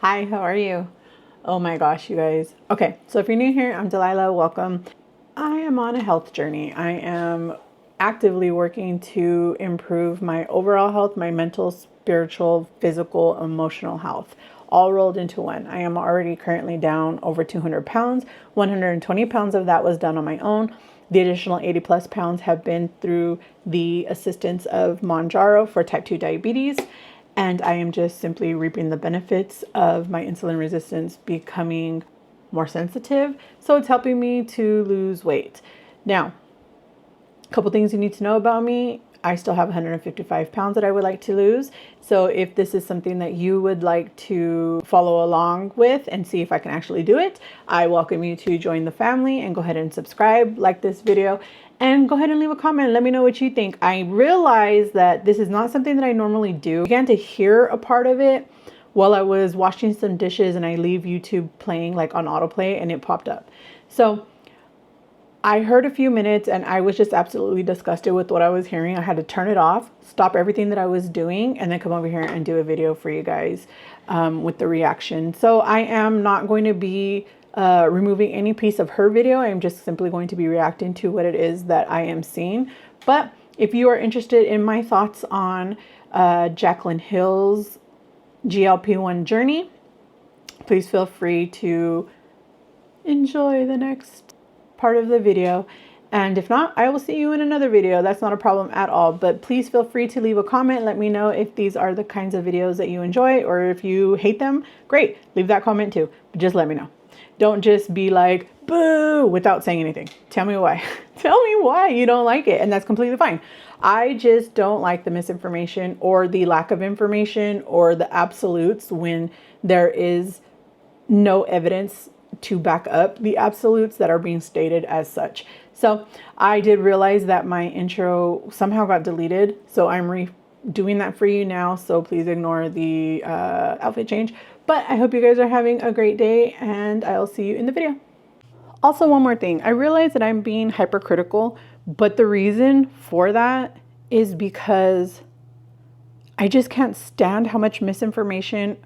Hi, how are you? Oh my gosh, you guys. Okay, so if you're new here, I'm Delilah. Welcome. I am on a health journey. I am actively working to improve my overall health, my mental, spiritual, physical, emotional health, all rolled into one. I am already currently down over 200 pounds. 120 pounds of that was done on my own. The additional 80 plus pounds have been through the assistance of Mounjaro for type 2 diabetes. And I am just simply reaping the benefits of my insulin resistance becoming more sensitive. So it's helping me to lose weight. Now, a couple things you need to know about me. I still have 155 pounds that I would like to lose. So if this is something that you would like to follow along with and see if I can actually do it, I welcome you to join the family and go ahead and subscribe, like this video, and go ahead and leave a comment. Let me know what you think. I realize that this is not something that I normally do. I began to hear a part of it while I was washing some dishes and I leave YouTube playing like on autoplay and it popped up. So I heard a few minutes and I was just absolutely disgusted with what I was hearing. I had to turn it off, stop everything that I was doing, and then come over here and do a video for you guys with the reaction. So I am not going to be removing any piece of her video. I'm just simply going to be reacting to what it is that I am seeing. But if you are interested in my thoughts on Jaclyn Hill's GLP-1 journey, please feel free to enjoy the next part of the video. And if not, I will see you in another video. That's not a problem at all. But please feel free to leave a comment. Let me know if these are the kinds of videos that you enjoy, or if you hate them. Great, leave that comment too. But just let me know. Don't just be like, boo, without saying anything. Tell me why. Tell me why you don't like it. And that's completely fine. I just don't like the misinformation or the lack of information or the absolutes when there is no evidence to back up the absolutes that are being stated as such. So I did realize that my intro somehow got deleted. So I'm redoing that for you now. So please ignore the outfit change. But I hope you guys are having a great day and I'll see you in the video. Also, one more thing. I realize that I'm being hypercritical, but the reason for that is because I just can't stand how much misinformation.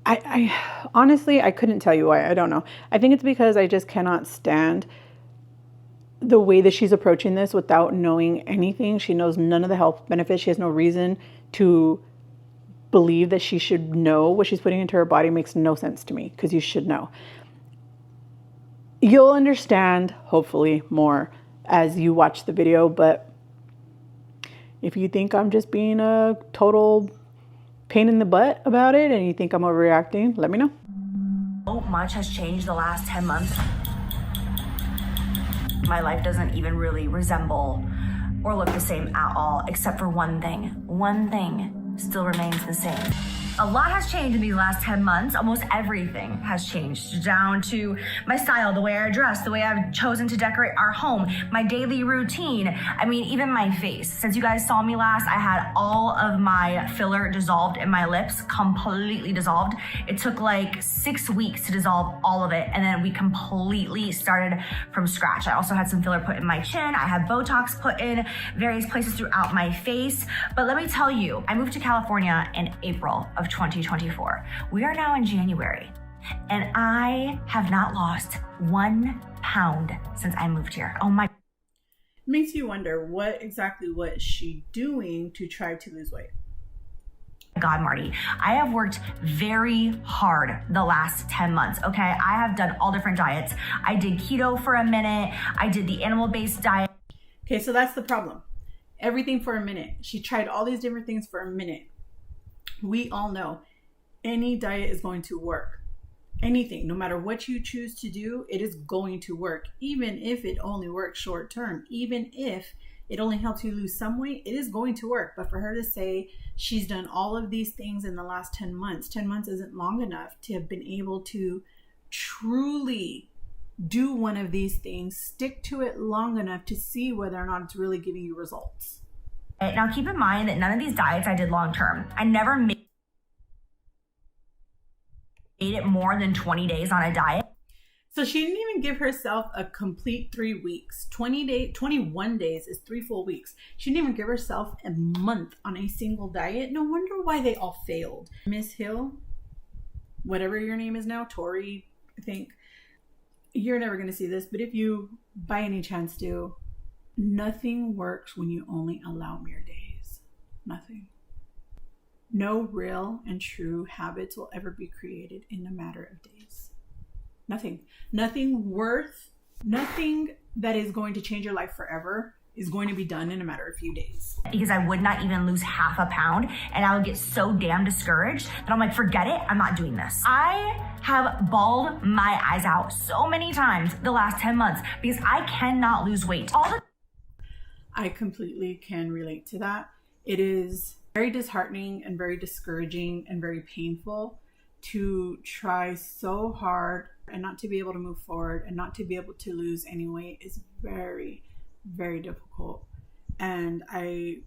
I honestly, I couldn't tell you why. I don't know. I think it's because I just cannot stand the way that she's approaching this without knowing anything. She knows none of the health benefits. She has no reason to believe that she should know what she's putting into her body. Makes no sense to me because you should know. You'll understand, hopefully, more as you watch the video. But if you think I'm just being a total pain in the butt about it and you think I'm overreacting, let me know. So much has changed the last 10 months. My life doesn't even really resemble or look the same at all, except for one thing. One thing still remains the same. A lot has changed in these last 10 months. Almost everything has changed, down to my style, the way I dress, the way I've chosen to decorate our home, my daily routine. I mean, even my face. Since you guys saw me last, I had all of my filler dissolved in my lips, completely dissolved. It took like 6 weeks to dissolve all of it, and then we completely started from scratch. I also had some filler put in my chin. I had Botox put in various places throughout my face. But let me tell you, I moved to California in April of 2024. We are now in January, and I have not lost 1 pound since I moved here. Oh my. Makes you wonder what exactly was she doing to try to lose weight? God, Marty, I have worked very hard the last 10 months, okay? I have done all different diets. I did keto for a minute. I did the animal-based diet. Okay, so that's the problem. Everything for a minute. She tried all these different things for a minute. We all know any diet is going to work. Anything, no matter what you choose to do, it is going to work. Even if it only works short term, even if it only helps you lose some weight, it is going to work. But for her to say she's done all of these things in the last 10 months, 10 months isn't long enough to have been able to truly do one of these things, stick to it long enough to see whether or not it's really giving you results. Now, keep in mind that none of these diets I did long term. I never made it more than 20 days on a diet. So she didn't even give herself a complete 3 weeks. 21 days is 3 full weeks. She didn't even give herself a month on a single diet. No wonder why they all failed. Miss Hill, whatever your name is now, Tori, I think. You're never going to see this, but if you by any chance do, nothing works when you only allow mere days. Nothing. No real and true habits will ever be created in a matter of days. Nothing. Nothing that is going to change your life forever is going to be done in a matter of a few days. Because I would not even lose half a pound, and I would get so damn discouraged that I'm like, forget it, I'm not doing this. I have bawled my eyes out so many times the last 10 months because I cannot lose weight. I completely can relate to that. It is very disheartening and very discouraging and very painful to try so hard and not to be able to move forward and not to be able to lose any weight is very, very difficult. And I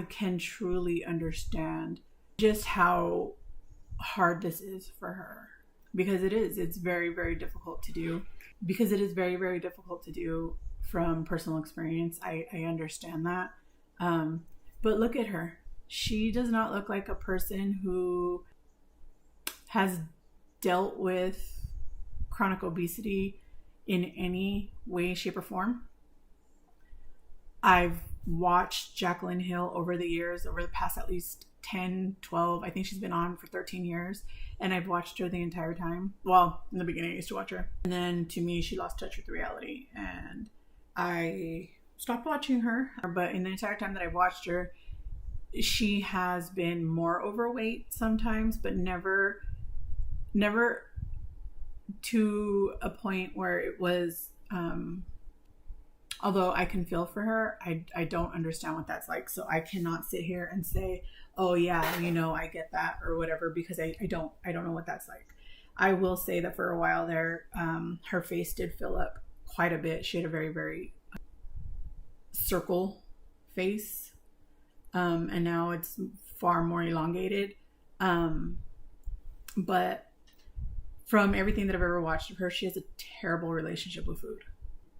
can truly understand just how hard this is for her, because it's very, very difficult to do, because it is very, very difficult to do from personal experience. I understand that. But look at her. She does not look like a person who has dealt with chronic obesity in any way, shape, or form. I've watched Jaclyn Hill over the past at least 10, 12, I think she's been on for 13 years. And I've watched her the entire time. Well, in the beginning I used to watch her. And then to me, she lost touch with reality. And I stopped watching her. But in the entire time that I've watched her, she has been more overweight sometimes, but never to a point where it was, although I can feel for her, I don't understand what that's like. So I cannot sit here and say, oh yeah, I get that or whatever, because I don't know what that's like. I will say that for a while there, her face did fill up quite a bit. She had a very, very circle face. And now it's far more elongated. But from everything that I've ever watched of her, she has a terrible relationship with food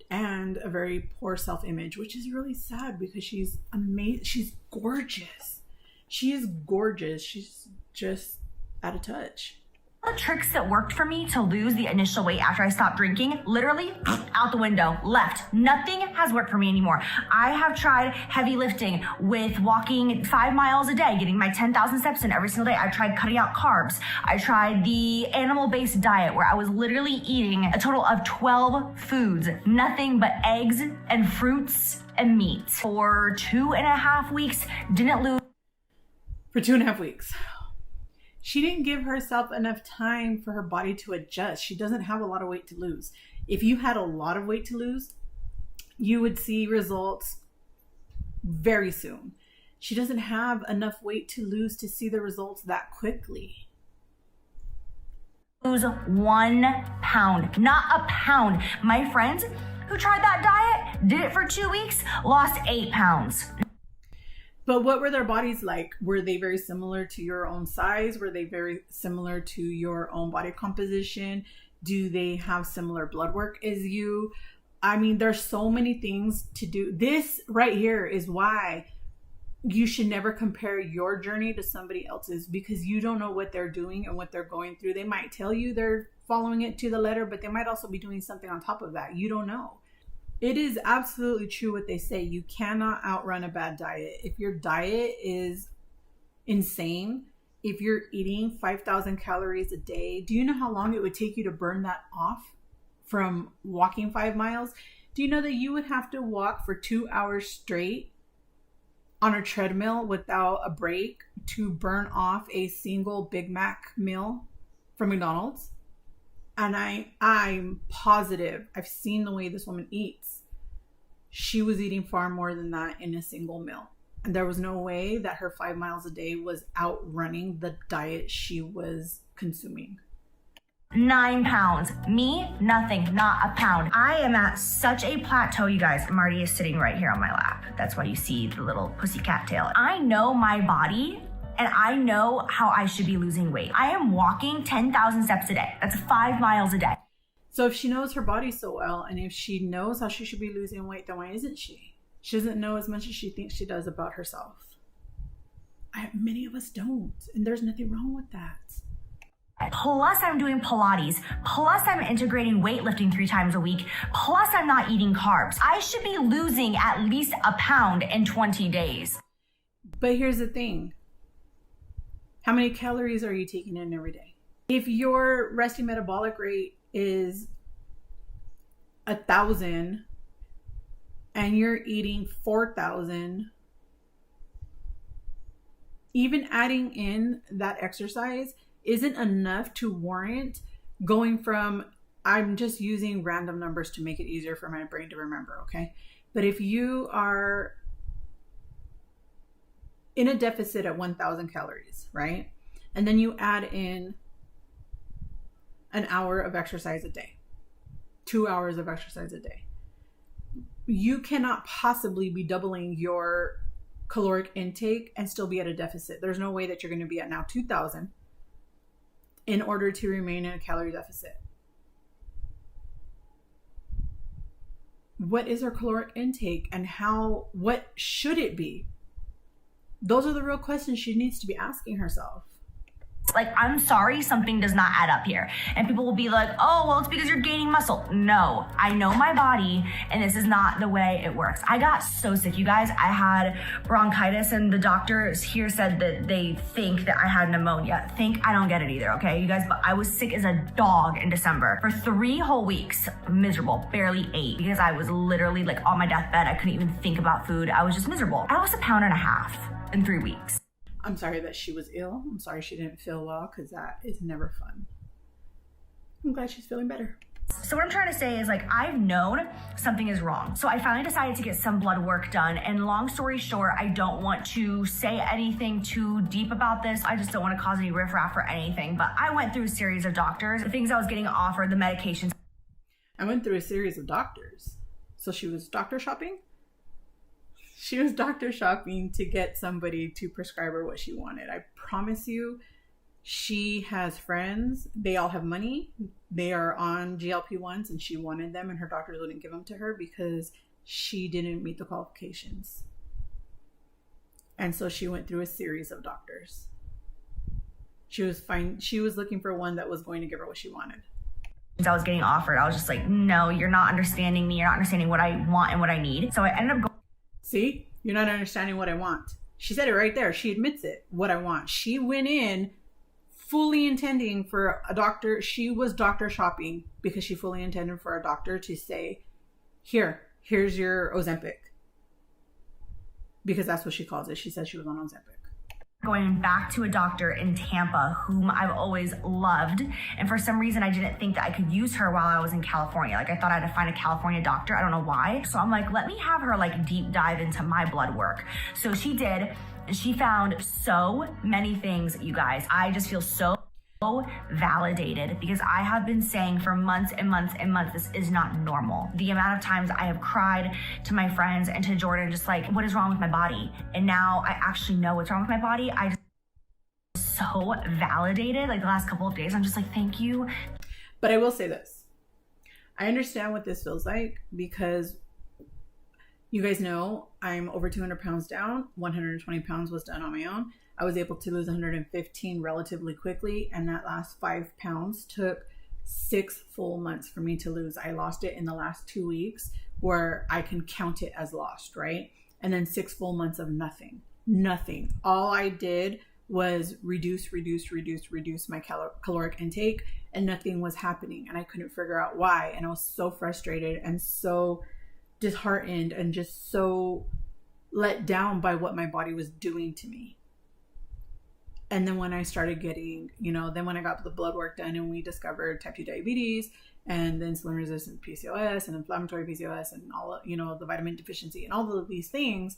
and a very poor self-image, which is really sad because she's amazing. She's gorgeous. She is gorgeous. She's just out of touch. The tricks that worked for me to lose the initial weight after I stopped drinking, literally out the window, left. Nothing has worked for me anymore. I have tried heavy lifting with walking 5 miles a day, getting my 10,000 steps in every single day. I tried cutting out carbs. I tried the animal-based diet where I was literally eating a total of 12 foods, nothing but eggs and fruits and meat. For 2.5 weeks, didn't lose. For 2.5 weeks. She didn't give herself enough time for her body to adjust. She doesn't have a lot of weight to lose. If you had a lot of weight to lose, you would see results very soon. She doesn't have enough weight to lose to see the results that quickly. Lose 1 pound, not a pound. My friends who tried that diet, did it for 2 weeks, lost 8 pounds. But what were their bodies like? Were they very similar to your own size? Were they very similar to your own body composition? Do they have similar blood work as you? I mean, there's so many things to do. This right here is why you should never compare your journey to somebody else's, because you don't know what they're doing and what they're going through. They might tell you they're following it to the letter, but they might also be doing something on top of that. You don't know. It is absolutely true what they say. You cannot outrun a bad diet. If your diet is insane, if you're eating 5,000 calories a day, do you know how long it would take you to burn that off from walking 5 miles? Do you know that you would have to walk for 2 hours straight on a treadmill without a break to burn off a single Big Mac meal from McDonald's? And I'm positive, I've seen the way this woman eats. She was eating far more than that in a single meal. And there was no way that her 5 miles a day was outrunning the diet she was consuming. 9 pounds. Me, nothing, not a pound. I am at such a plateau, you guys. Marty is sitting right here on my lap. That's why you see the little pussycat tail. I know my body, and I know how I should be losing weight. I am walking 10,000 steps a day. That's 5 miles a day. So if she knows her body so well, and if she knows how she should be losing weight, then why isn't she? She doesn't know as much as she thinks she does about herself. Many of us don't, and there's nothing wrong with that. plus I'm doing Pilates, plus I'm integrating weightlifting 3 times a week, plus I'm not eating carbs. I should be losing at least a pound in 20 days. But here's the thing. How many calories are you taking in every day? If your resting metabolic rate is 1,000 and you're eating 4,000, even adding in that exercise isn't enough to warrant going from, I'm just using random numbers to make it easier for my brain to remember, okay? But if you are in a deficit at 1,000 calories, right? And then you add in an hour of exercise a day, 2 hours of exercise a day, you cannot possibly be doubling your caloric intake and still be at a deficit. There's no way that you're going to be at now 2,000 in order to remain in a calorie deficit. What is our caloric intake and what should it be? Those are the real questions she needs to be asking herself. Like, I'm sorry, something does not add up here. And people will be like, oh, well, it's because you're gaining muscle. No, I know my body, and this is not the way it works. I got so sick, you guys. I had bronchitis, and the doctors here said that they think that I had pneumonia. I don't get it either, okay, you guys? But I was sick as a dog in December. For 3 whole weeks, miserable, barely ate, because I was literally like on my deathbed. I couldn't even think about food. I was just miserable. I lost 1.5 pounds in 3 weeks. I'm sorry that she was ill. I'm sorry she didn't feel well, because that is never fun. I'm glad she's feeling better. So what I'm trying to say is, like, I've known something is wrong. So I finally decided to get some blood work done. And long story short, I don't want to say anything too deep about this. I just don't want to cause any riffraff or anything. But I went through a series of doctors, the things I was getting offered, the medications. I went through a series of doctors. So she was doctor shopping? She was doctor shopping to get somebody to prescribe her what she wanted. I promise you, she has friends. They all have money. They are on GLP-1s, and she wanted them, and her doctors wouldn't give them to her because she didn't meet the qualifications. And so she went through a series of doctors. She was fine. She was looking for one that was going to give her what she wanted. I was getting offered. I was just like, no, you're not understanding me. You're not understanding what I want and what I need. So I ended up going. See, you're not understanding what I want. She said it right there. She admits it, what I want. She went in fully intending for a doctor. She was doctor shopping because she fully intended for a doctor to say, here's your Ozempic. Because that's what she calls it. She said she was on Ozempic. Going back to a doctor in Tampa whom I've always loved, and for some reason I didn't think that I could use her while I was in California. Like, I thought I had to find a California doctor. I don't know why. So I'm like, let me have her like deep dive into my blood work. So she did, and she found so many things, you guys. I just feel so validated, because I have been saying for months and months and months, this is not normal. The amount of times I have cried to my friends and to Jordan, just like, what is wrong with my body? And now I actually know what's wrong with my body. I just so validated. Like, the last couple of days, I'm just like, thank you. But I will say this. I understand what this feels like, because you guys know I'm over 200 pounds down. 120 pounds was done on my own. I was able to lose 115 relatively quickly, and that last 5 pounds took 6 full months for me to lose. I lost it in the last 2 weeks, where I can count it as lost, right? And then 6 full months of nothing. All I did was reduce my caloric intake, and nothing was happening, and I couldn't figure out why. And I was so frustrated and so disheartened and just so let down by what my body was doing to me. And then when I started getting, then when I got the blood work done and we discovered type 2 diabetes and the insulin resistant PCOS and inflammatory PCOS and all, the vitamin deficiency and all of these things,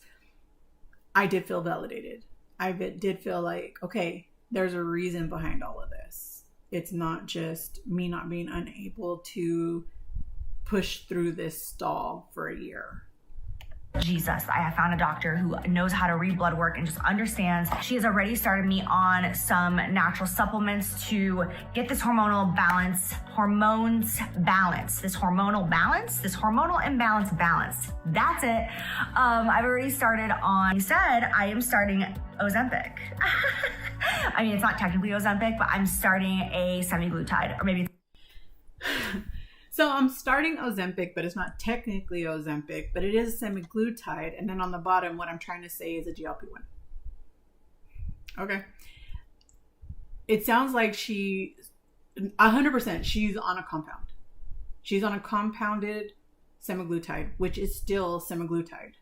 I did feel validated. I did feel like, okay, there's a reason behind all of this. It's not just me not being unable to push through this stall for a year. Jesus, I have found a doctor who knows how to read blood work and just understands. She has already started me on some natural supplements to get this hormonal imbalance balanced. That's it. I've already started on, he said I am starting Ozempic. I mean, it's not technically Ozempic, but I'm starting a semaglutide, or maybe. So I'm starting Ozempic, but it's not technically Ozempic, but it is semaglutide. And then on the bottom, what I'm trying to say is a GLP-1. Okay. It sounds like 100%, she's on a compound. She's on a compounded semaglutide, which is still semaglutide.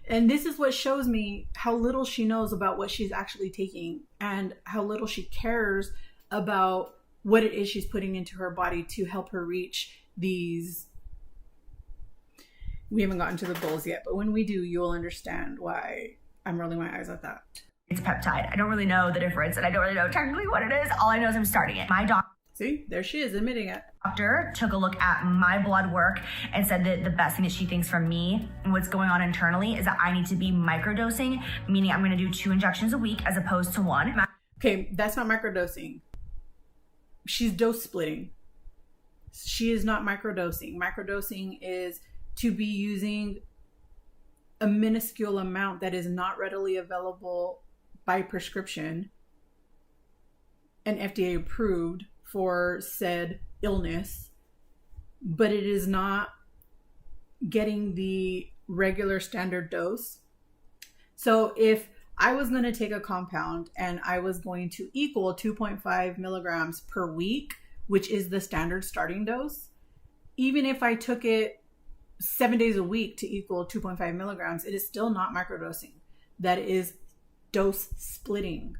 And this is what shows me how little she knows about what she's actually taking and how little she cares about what it is she's putting into her body to help her reach these. We haven't gotten to the goals yet, but when we do, you'll understand why I'm rolling my eyes at that. It's peptide. I don't really know the difference, and I don't really know technically what it is. All I know is I'm starting it. My doctor. See, there she is admitting it. Doctor took a look at my blood work and said that the best thing that she thinks from me and what's going on internally is that I need to be microdosing, meaning I'm going to do 2 injections a week as opposed to 1. Okay, that's not microdosing. She's dose splitting. She is not microdosing. Microdosing is to be using a minuscule amount that is not readily available by prescription and FDA approved for said illness, but it is not getting the regular standard dose. So if I was going to take a compound and I was going to equal 2.5 milligrams per week, which is the standard starting dose, even if I took it 7 days a week to equal 2.5 milligrams, it is still not microdosing. That is dose splitting.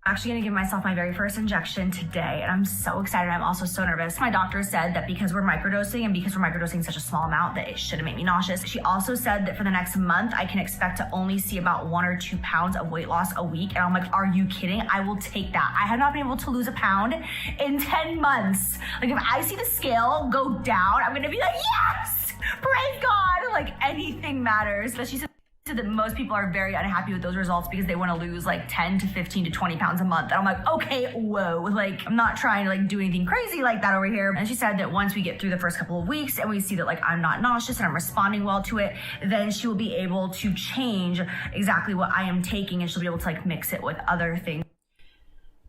I'm actually going to give myself my very first injection today, and I'm so excited. I'm also so nervous. My doctor said that because we're microdosing and because we're microdosing such a small amount that it shouldn't make me nauseous. She also said that for the next month, I can expect to only see about 1 or 2 pounds of weight loss a week. And I'm like, are you kidding? I will take that. I have not been able to lose a pound in 10 months. Like if I see the scale go down, I'm going to be like, yes, praise God. Like anything matters. But she said that most people are very unhappy with those results because they want to lose like 10 to 15 to 20 pounds a month. And I'm like, okay, whoa, like I'm not trying to like do anything crazy like that over here. And she said that once we get through the first couple of weeks and we see that like I'm not nauseous and I'm responding well to it, then she will be able to change exactly what I am taking and she'll be able to like mix it with other things.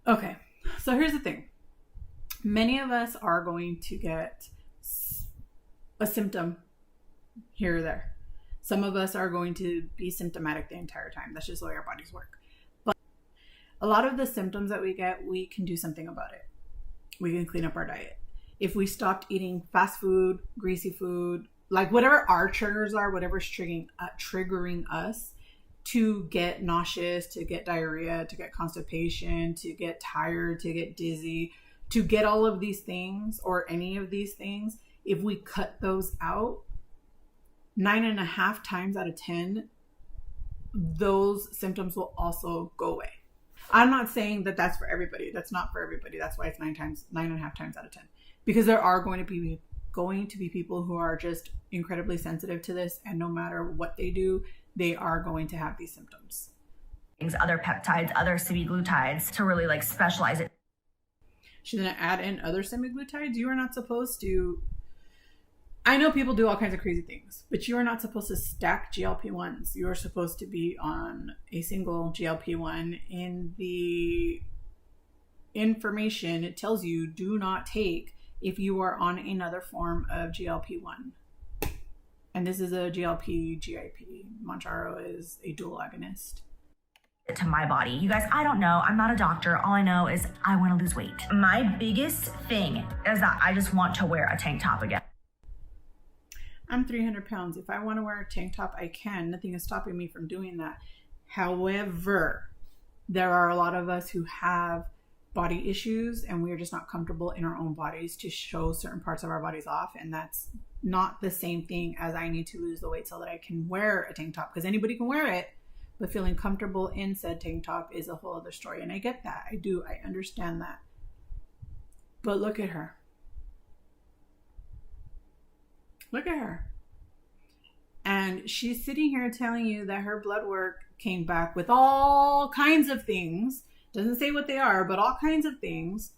Okay, so here's the thing. Many of us are going to get a symptom here or there. Some of us are going to be symptomatic the entire time. That's just the way our bodies work. But a lot of the symptoms that we get, we can do something about it. We can clean up our diet. If we stopped eating fast food, greasy food, like whatever our triggers are, whatever's triggering us to get nauseous, to get diarrhea, to get constipation, to get tired, to get dizzy, to get all of these things or any of these things, if we cut those out, 9.5 times out of 10, those symptoms will also go away. I'm not saying that that's for everybody. That's not for everybody. That's why it's 9.5 times out of 10, because there are going to be people who are just incredibly sensitive to this, and no matter what they do, they are going to have these symptoms. Other peptides, other semaglutides to really like specialize it. She's gonna add in other semaglutides. You are not supposed to. I know people do all kinds of crazy things, but you are not supposed to stack GLP-1s. You are supposed to be on a single GLP-1. In the information, it tells you do not take if you are on another form of GLP-1. And this is a GLP-GIP. Mounjaro is a dual agonist. To my body. You guys, I don't know. I'm not a doctor. All I know is I want to lose weight. My biggest thing is that I just want to wear a tank top again. I'm 300 pounds. If I want to wear a tank top, I can. Nothing is stopping me from doing that. However, there are a lot of us who have body issues and we are just not comfortable in our own bodies to show certain parts of our bodies off. And that's not the same thing as I need to lose the weight so that I can wear a tank top, because anybody can wear it, but feeling comfortable in said tank top is a whole other story. And I get that. I do. I understand that. But look at her. Look at her. And she's sitting here telling you that her blood work came back with all kinds of things. Doesn't say what they are, but all kinds of things.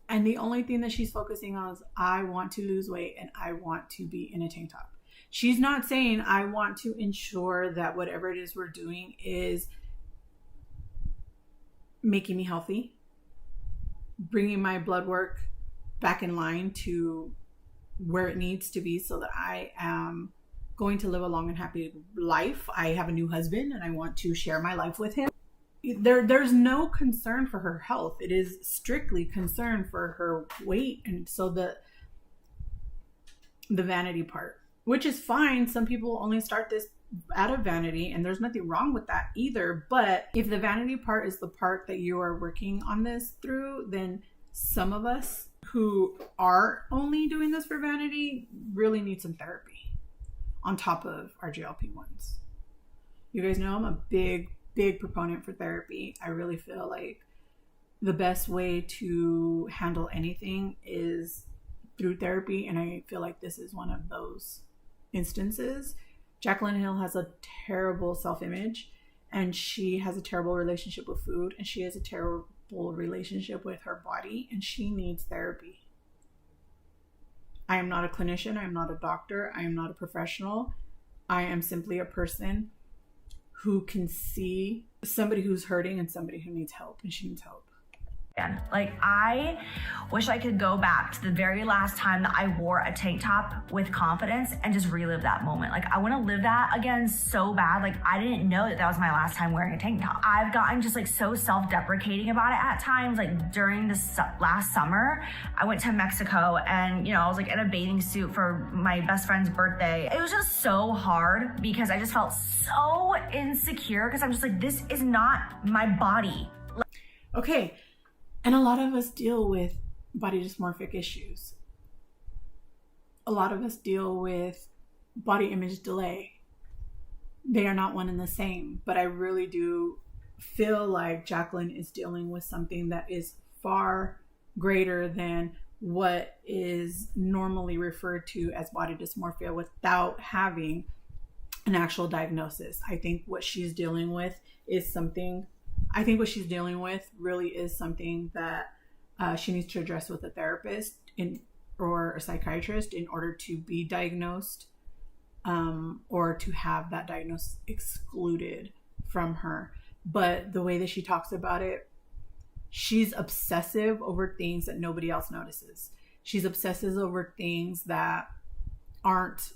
And the only thing that she's focusing on is, I want to lose weight and I want to be in a tank top. She's not saying, I want to ensure that whatever it is we're doing is making me healthy, bringing my blood work back in line to where it needs to be so that I am going to live a long and happy life. I have a new husband and I want to share my life with him. There's no concern for her health. It is strictly concern for her weight. And so the vanity part, which is fine. Some people only start this out of vanity, and there's nothing wrong with that either. But if the vanity part is the part that you are working on this through, then some of us who are only doing this for vanity really need some therapy on top of our GLP-1s. You guys know I'm a big proponent for therapy. I really feel like the best way to handle anything is through therapy, and I feel like this is one of those instances. Jaclyn Hill has a terrible self-image, and she has a terrible relationship with food, and she has a terrible relationship with her body, and she needs therapy. I am not a clinician. I am not a doctor. I am not a professional. I am simply a person who can see somebody who's hurting and somebody who needs help, and she needs help. Like, I wish I could go back to the very last time that I wore a tank top with confidence and just relive that moment. Like, I want to live that again so bad. Like, I didn't know that was my last time wearing a tank top. I've gotten just like so self-deprecating about it at times. Like, during this last summer, I went to Mexico and, I was like in a bathing suit for my best friend's birthday. It was just so hard because I just felt so insecure because I'm just like, this is not my body. Okay. And a lot of us deal with body dysmorphic issues. A lot of us deal with body image delay. They are not one and the same, but I really do feel like Jaclyn is dealing with something that is far greater than what is normally referred to as body dysmorphia without having an actual diagnosis. I think what she's dealing with really is something that she needs to address with a therapist or a psychiatrist in order to be diagnosed, or to have that diagnosis excluded from her. But the way that she talks about it, she's obsessive over things that nobody else notices. She's obsessive over things that aren't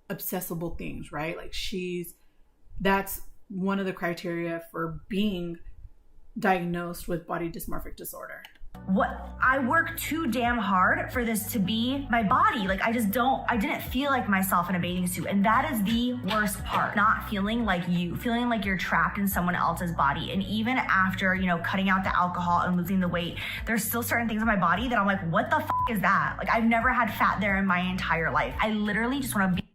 accessible things, right? Like, that's one of the criteria for being diagnosed with body dysmorphic disorder. I work too damn hard for this to be my body. Like, I didn't feel like myself in a bathing suit. And that is the worst part. Not feeling like feeling like you're trapped in someone else's body. And even after, cutting out the alcohol and losing the weight, there's still certain things in my body that I'm like, what the is that? Like, I've never had fat there in my entire life. I literally just want to be.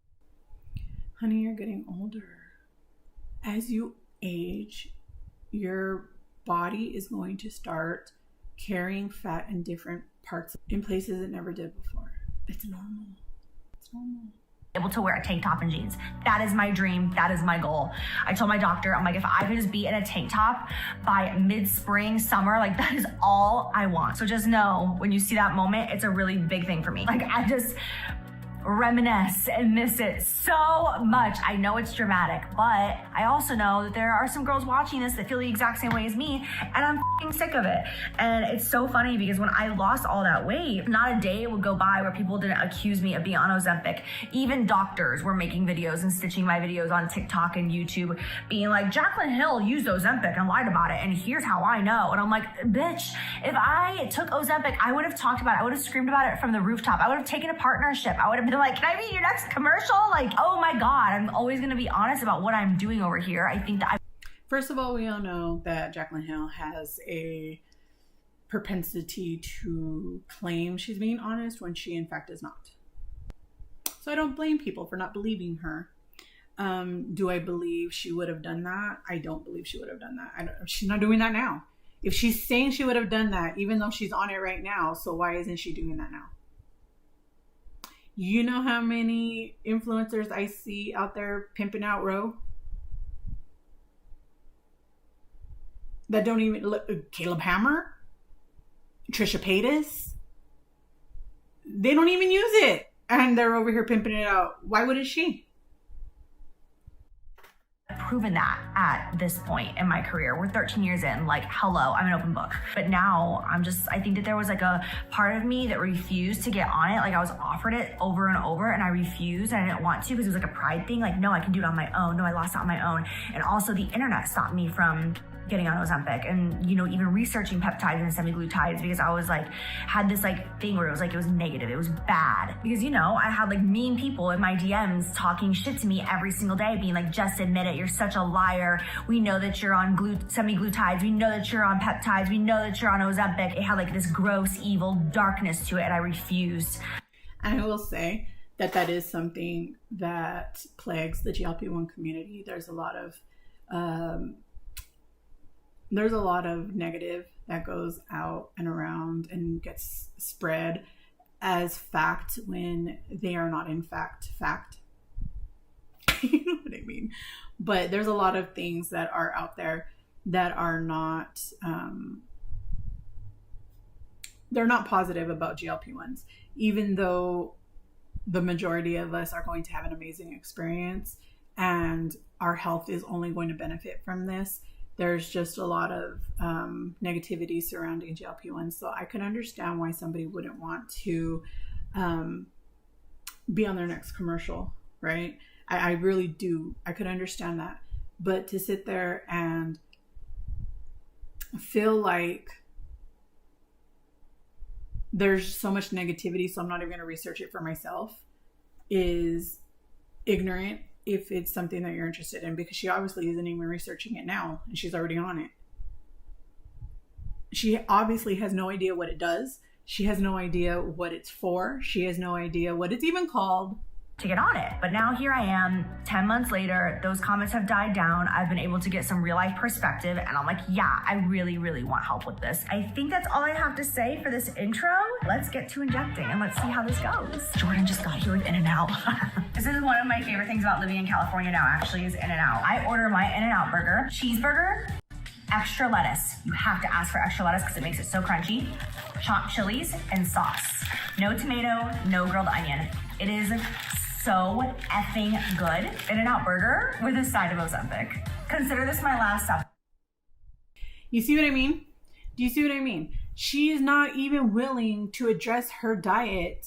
Honey, you're getting older. As you age, your body is going to start carrying fat in different parts in places it never did before. It's normal. Able to wear a tank top and jeans. That is my dream. That is my goal. I told my doctor, I'm like, if I could just be in a tank top by mid-spring, summer, like, that is all I want. So just know, when you see that moment, it's a really big thing for me. Like, I just reminisce and miss it so much. I know it's dramatic, but I also know that there are some girls watching this that feel the exact same way as me, and I'm f***ing sick of it. And it's so funny because when I lost all that weight, not a day would go by where people didn't accuse me of being on Ozempic. Even doctors were making videos and stitching my videos on TikTok and YouTube, being like, Jaclyn Hill used Ozempic and lied about it, and here's how I know. And I'm like, bitch, if I took Ozempic, I would have talked about it. I would have screamed about it from the rooftop. I would have taken a partnership. I would have been like, can I be your next commercial? Like, oh my God, I'm always going to be honest about what I'm doing over here. I think that First of all, we all know that Jaclyn Hill has a propensity to claim she's being honest when she in fact is not. So I don't blame people for not believing her. Do I believe she would have done that? I don't believe she would have done that. She's not doing that now. If she's saying she would have done that, even though she's on it right now, so why isn't she doing that now? You know how many influencers I see out there pimping out Ro? That don't even look. Caleb Hammer, Trisha Paytas, they don't even use it, and they're over here pimping it out. Why wouldn't she? Proven that at this point in my career. We're 13 years in, like, hello, I'm an open book. But now I think that there was like a part of me that refused to get on it. Like, I was offered it over and over and I refused, and I didn't want to because it was like a pride thing. Like, no, I can do it on my own. No, I lost it on my own. And also the internet stopped me from getting on Ozempic and, you know, even researching peptides and semaglutides, because I was like, had this like thing where it was negative. It was bad because, you know, I had like mean people in my DMs talking shit to me every single day, being like, just admit it. You're such a liar. We know that you're on semaglutides. We know that you're on peptides. We know that you're on Ozempic. It had like this gross, evil darkness to it, and I refused. And I will say that is something that plagues the GLP-1 community. There's a lot of negative that goes out and around and gets spread as fact when they are not in fact. You know what I mean? But there's a lot of things that are out there that are not, they're not positive about GLP-1s, even though the majority of us are going to have an amazing experience and our health is only going to benefit from this. There's just a lot of negativity surrounding GLP-1s. So I can understand why somebody wouldn't want to be on their next commercial, right? I really do. I could understand that. But to sit there and feel like there's so much negativity, so I'm not even going to research it for myself, is ignorant if it's something that you're interested in, because she obviously isn't even researching it now and she's already on it. She obviously has no idea what it does. She has no idea what it's for. She has no idea what it's even called. To get on it. But now here I am, 10 months later, those comments have died down. I've been able to get some real life perspective, and I'm like, yeah, I really, really want help with this. I think that's all I have to say for this intro. Let's get to injecting and let's see how this goes. Jordan just got here with In-N-Out. This is one of my favorite things about living in California now, actually, is In-N-Out. I order my In-N-Out burger, cheeseburger, extra lettuce. You have to ask for extra lettuce because it makes it so crunchy. Chopped chilies and sauce. No tomato, no grilled onion. It is so effing good. In-N-Out burger with a side of Ozempic. Consider this my last step. You see what I mean? Do you see what I mean? She is not even willing to address her diet.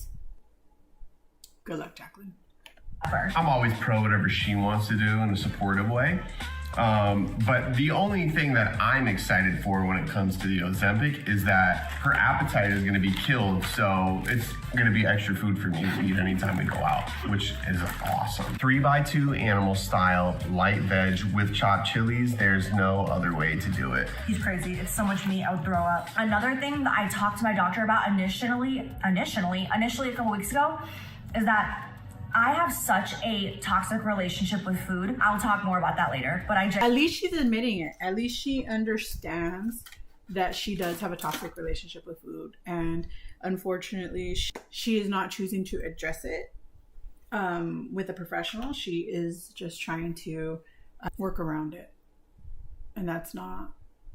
Good luck, Jaclyn. I'm always pro whatever she wants to do in a supportive way. But the only thing that I'm excited for when it comes to the Ozempic is that her appetite is going to be killed. So it's going to be extra food for me to eat anytime we go out, which is awesome. 3x2 animal style, light veg with chopped chilies. There's no other way to do it. He's crazy. It's so much meat, I would throw up. Another thing that I talked to my doctor about initially a couple weeks ago is that I have such a toxic relationship with food. I'll talk more about that later, but at least she's admitting it. At least she understands that she does have a toxic relationship with food. And unfortunately, she is not choosing to address it with a professional. She is just trying to work around it. And that's not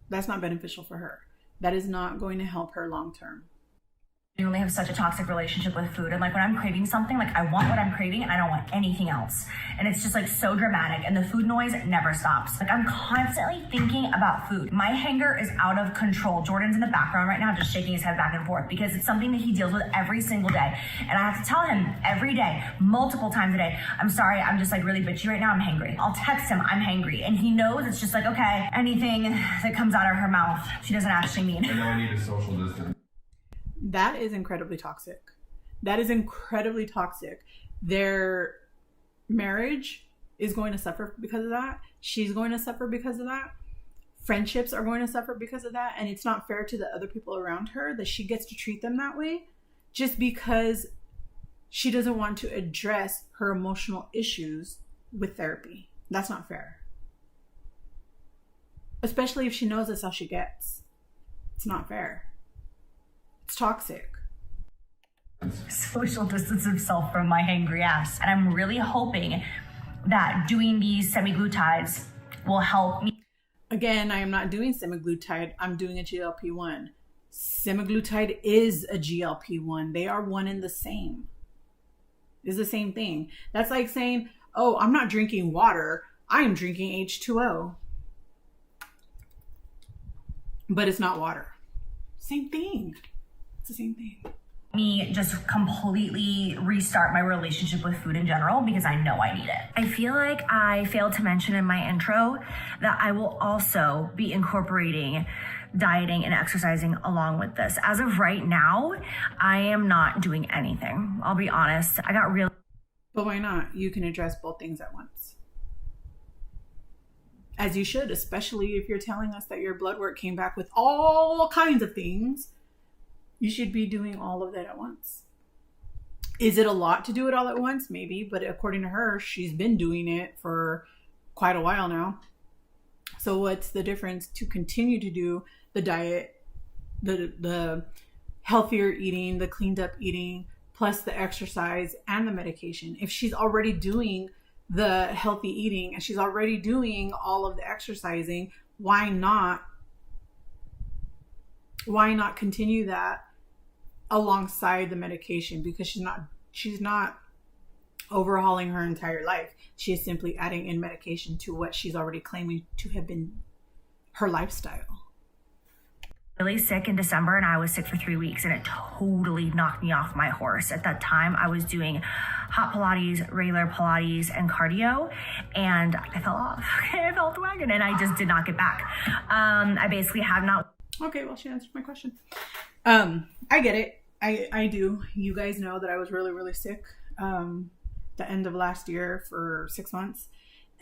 beneficial for her. That is not going to help her long term. I only have such a toxic relationship with food, and like when I'm craving something, like I want what I'm craving and I don't want anything else, and it's just like so dramatic, and the food noise never stops. Like I'm constantly thinking about food. My hanger is out of control. Jordan's in the background right now just shaking his head back and forth because it's something that he deals with every single day, and I have to tell him every day, multiple times a day, I'm sorry, I'm just like really bitchy right now, I'm hangry. I'll text him, I'm hangry, and he knows. It's just like, okay, anything that comes out of her mouth she doesn't actually mean. And I need a social distance. That is incredibly toxic. That is incredibly toxic. Their marriage is going to suffer because of that. She's going to suffer because of that. Friendships are going to suffer because of that. And it's not fair to the other people around her that she gets to treat them that way just because she doesn't want to address her emotional issues with therapy. That's not fair. Especially if she knows that's how she gets. It's not fair. It's toxic. social distance himself from my hangry ass. And I'm really hoping that doing these semaglutides will help me. Again, I am not doing semaglutide. I'm doing a GLP-1. Semaglutide is a GLP-1. They are one and the same. It's the same thing. That's like saying, oh, I'm not drinking water. I am drinking H2O. But it's not water. Same thing. It's the same thing. Me just completely restart my relationship with food in general because I know I need it. I feel like I failed to mention in my intro that I will also be incorporating dieting and exercising along with this. As of right now, I am not doing anything. I'll be honest. I got really... But why not? You can address both things at once. As you should, especially if you're telling us that your blood work came back with all kinds of things. You should be doing all of that at once. Is it a lot to do it all at once? Maybe, but according to her, she's been doing it for quite a while now. So what's the difference to continue to do the diet, the healthier eating, the cleaned up eating, plus the exercise and the medication? If she's already doing the healthy eating and she's already doing all of the exercising, why not continue that alongside the medication? Because she's not overhauling her entire life. She is simply adding in medication to what she's already claiming to have been her lifestyle. Really sick in December, and I was sick for 3 weeks, and it totally knocked me off my horse. At that time, I was doing hot Pilates, regular Pilates, and cardio, and I fell off. I fell off the wagon, and I just did not get back. I basically have not... Okay, well, she answered my question. I get it. I do. You guys know that I was really, really sick the end of last year for 6 months.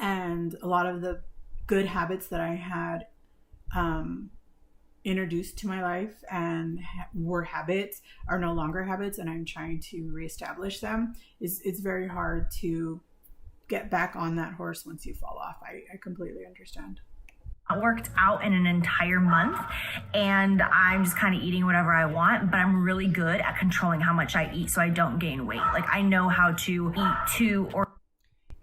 And a lot of the good habits that I had introduced to my life and were habits are no longer habits, and I'm trying to reestablish them. It's very hard to get back on that horse once you fall off. I completely understand. I worked out in an entire month, and I'm just kind of eating whatever I want, but I'm really good at controlling how much I eat so I don't gain weight. Like, I know how to eat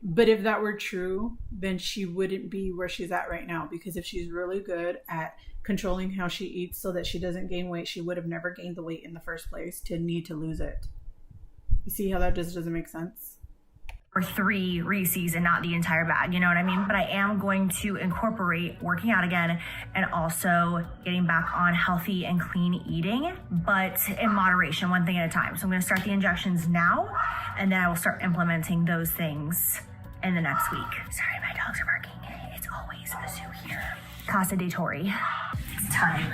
But if that were true, then she wouldn't be where she's at right now, because if she's really good at controlling how she eats so that she doesn't gain weight, she would have never gained the weight in the first place to need to lose it. You see how that just doesn't make sense? or 3 Reese's and not the entire bag, you know what I mean? But I am going to incorporate working out again and also getting back on healthy and clean eating, but in moderation, one thing at a time. So I'm going to start the injections now, and then I will start implementing those things in the next week. Sorry, my dogs are barking. It's always a zoo here. Casa de Tori. It's time.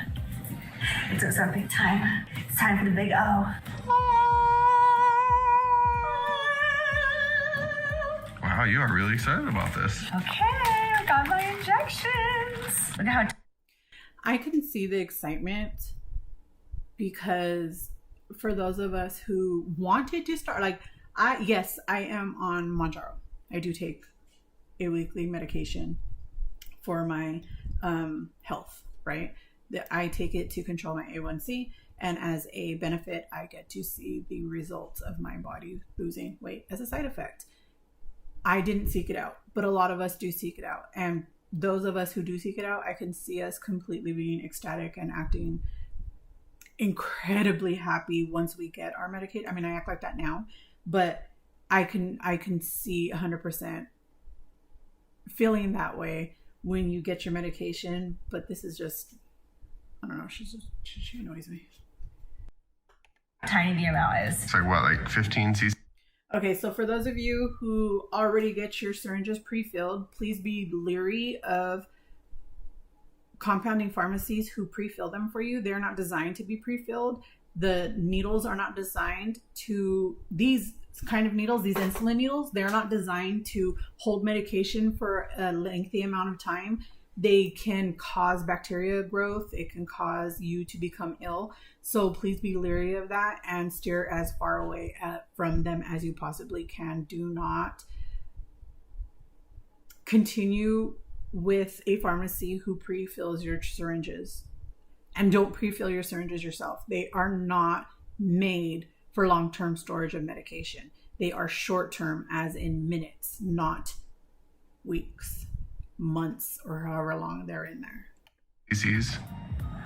It's Ozempic time. It's time for the big O. Wow, you are really excited about this. Okay, I got my injections. Look at how I can see the excitement, because for those of us who wanted to start, like, yes, I am on Mounjaro. I do take a weekly medication for my health, right? I take it to control my A1C, and as a benefit, I get to see the results of my body losing weight as a side effect. I didn't seek it out, but a lot of us do seek it out. And those of us who do seek it out, I can see us completely being ecstatic and acting incredibly happy once we get our medication. I mean, I act like that now, but I can see 100% feeling that way when you get your medication. But this is just, I don't know, she annoys me. tiny the amount is. It's like what, like 15 cc? Okay, so for those of you who already get your syringes pre-filled, please be leery of compounding pharmacies who pre-fill them for you. They're not designed to be pre-filled. The needles are not designed to, these kind of needles, these insulin needles, they're not designed to hold medication for a lengthy amount of time. They can cause bacteria growth. It can cause you to become ill. So please be leery of that and steer as far away from them as you possibly can. Do not continue with a pharmacy who pre-fills your syringes. And don't pre-fill your syringes yourself. They are not made for long-term storage of medication. They are short-term, as in minutes, not weeks, months, or however long they're in there. Disease.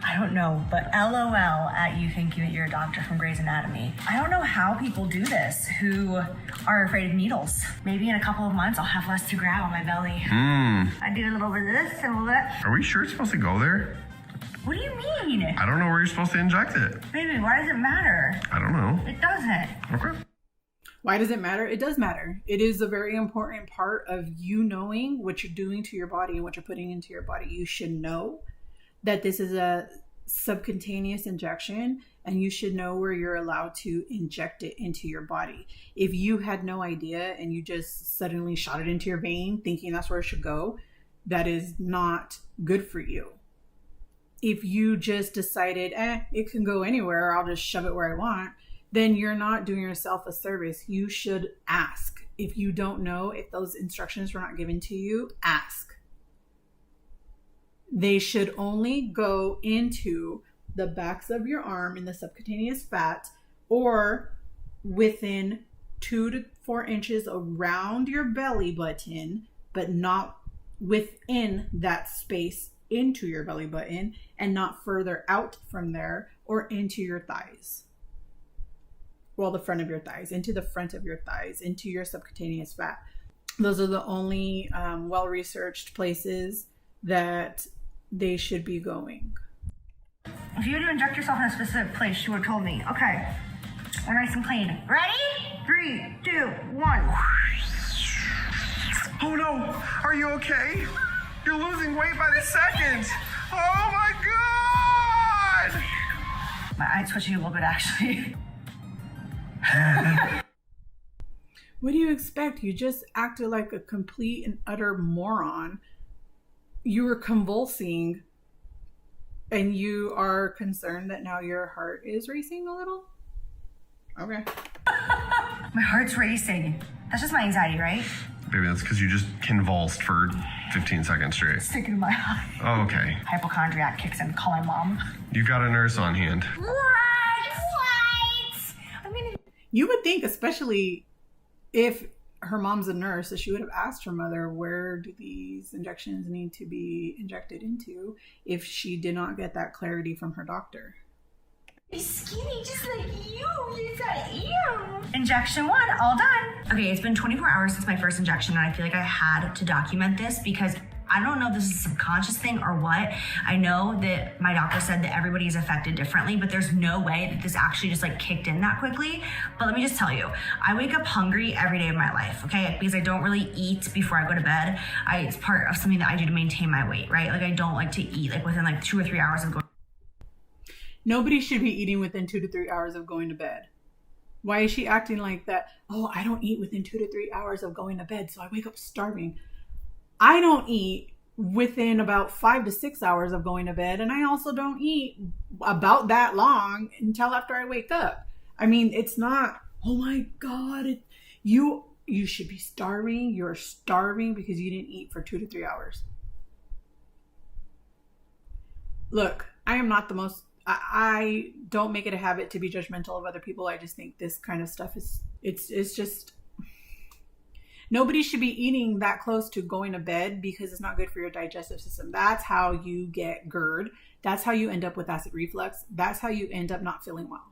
I don't know, but LOL at you think you're a doctor from Grey's Anatomy. I don't know how people do this who are afraid of needles. Maybe in a couple of months I'll have less to grab on my belly. I do a little bit of this and a little bit. Are we sure it's supposed to go there? What do you mean? I don't know where you're supposed to inject it. Baby, why does it matter? I don't know. It doesn't. Okay. Why does it matter? It does matter. It is a very important part of you knowing what you're doing to your body and what you're putting into your body. You should know that this is a subcutaneous injection, and you should know where you're allowed to inject it into your body. If you had no idea and you just suddenly shot it into your vein thinking that's where it should go, that is not good for you. If you just decided, it can go anywhere, I'll just shove it where I want, then you're not doing yourself a service. You should ask. If you don't know, if those instructions were not given to you, ask. They should only go into the backs of your arm in the subcutaneous fat, or within 2 to 4 inches around your belly button, but not within that space into your belly button, and not further out from there or into your thighs. Well, the front of your thighs, into the front of your thighs, into your subcutaneous fat. Those are the only well-researched places that they should be going. If you were to inject yourself in a specific place, she would have told me. Okay, we're nice and clean. Ready? 3, 2, 1. Oh no! Are you okay? You're losing weight by the second! Oh my god! My eye's twitching a little bit, actually. What do you expect? You just acted like a complete and utter moron. You were convulsing, and you are concerned that now your heart is racing a little? Okay. My heart's racing. That's just my anxiety, right? Baby, that's because you just convulsed for 15 seconds straight. Sticking in my eye. Oh, okay. Hypochondriac kicks in. Call my mom. You've got a nurse on hand. What? I mean, You would think, especially if her mom's a nurse, that she would have asked her mother, where do these injections need to be injected into, if she did not get that clarity from her doctor. he's skinny just like you. Yes, I am. Injection 1, all done. Okay, it's been 24 hours since my first injection, and I feel like I had to document this because I don't know if this is a subconscious thing or what. I know that my doctor said that everybody is affected differently, but there's no way that this actually just like kicked in that quickly. But let me just tell you, I wake up hungry every day of my life, okay? Because I don't really eat before I go to bed. It's part of something that I do to maintain my weight, right? Like I don't like to eat like within like 2 or 3 hours of going. Nobody should be eating within 2 to 3 hours of going to bed. Why is she acting like that? Oh, I don't eat within 2 to 3 hours of going to bed, so I wake up starving. I don't eat within about 5 to 6 hours of going to bed, and I also don't eat about that long until after I wake up. I mean, it's not, oh my God, you should be starving. You're starving because you didn't eat for 2 to 3 hours. Look, I am not the most, I don't make it a habit to be judgmental of other people. I just think this kind of stuff it's just, nobody should be eating that close to going to bed because it's not good for your digestive system. That's how you get GERD. That's how you end up with acid reflux. That's how you end up not feeling well.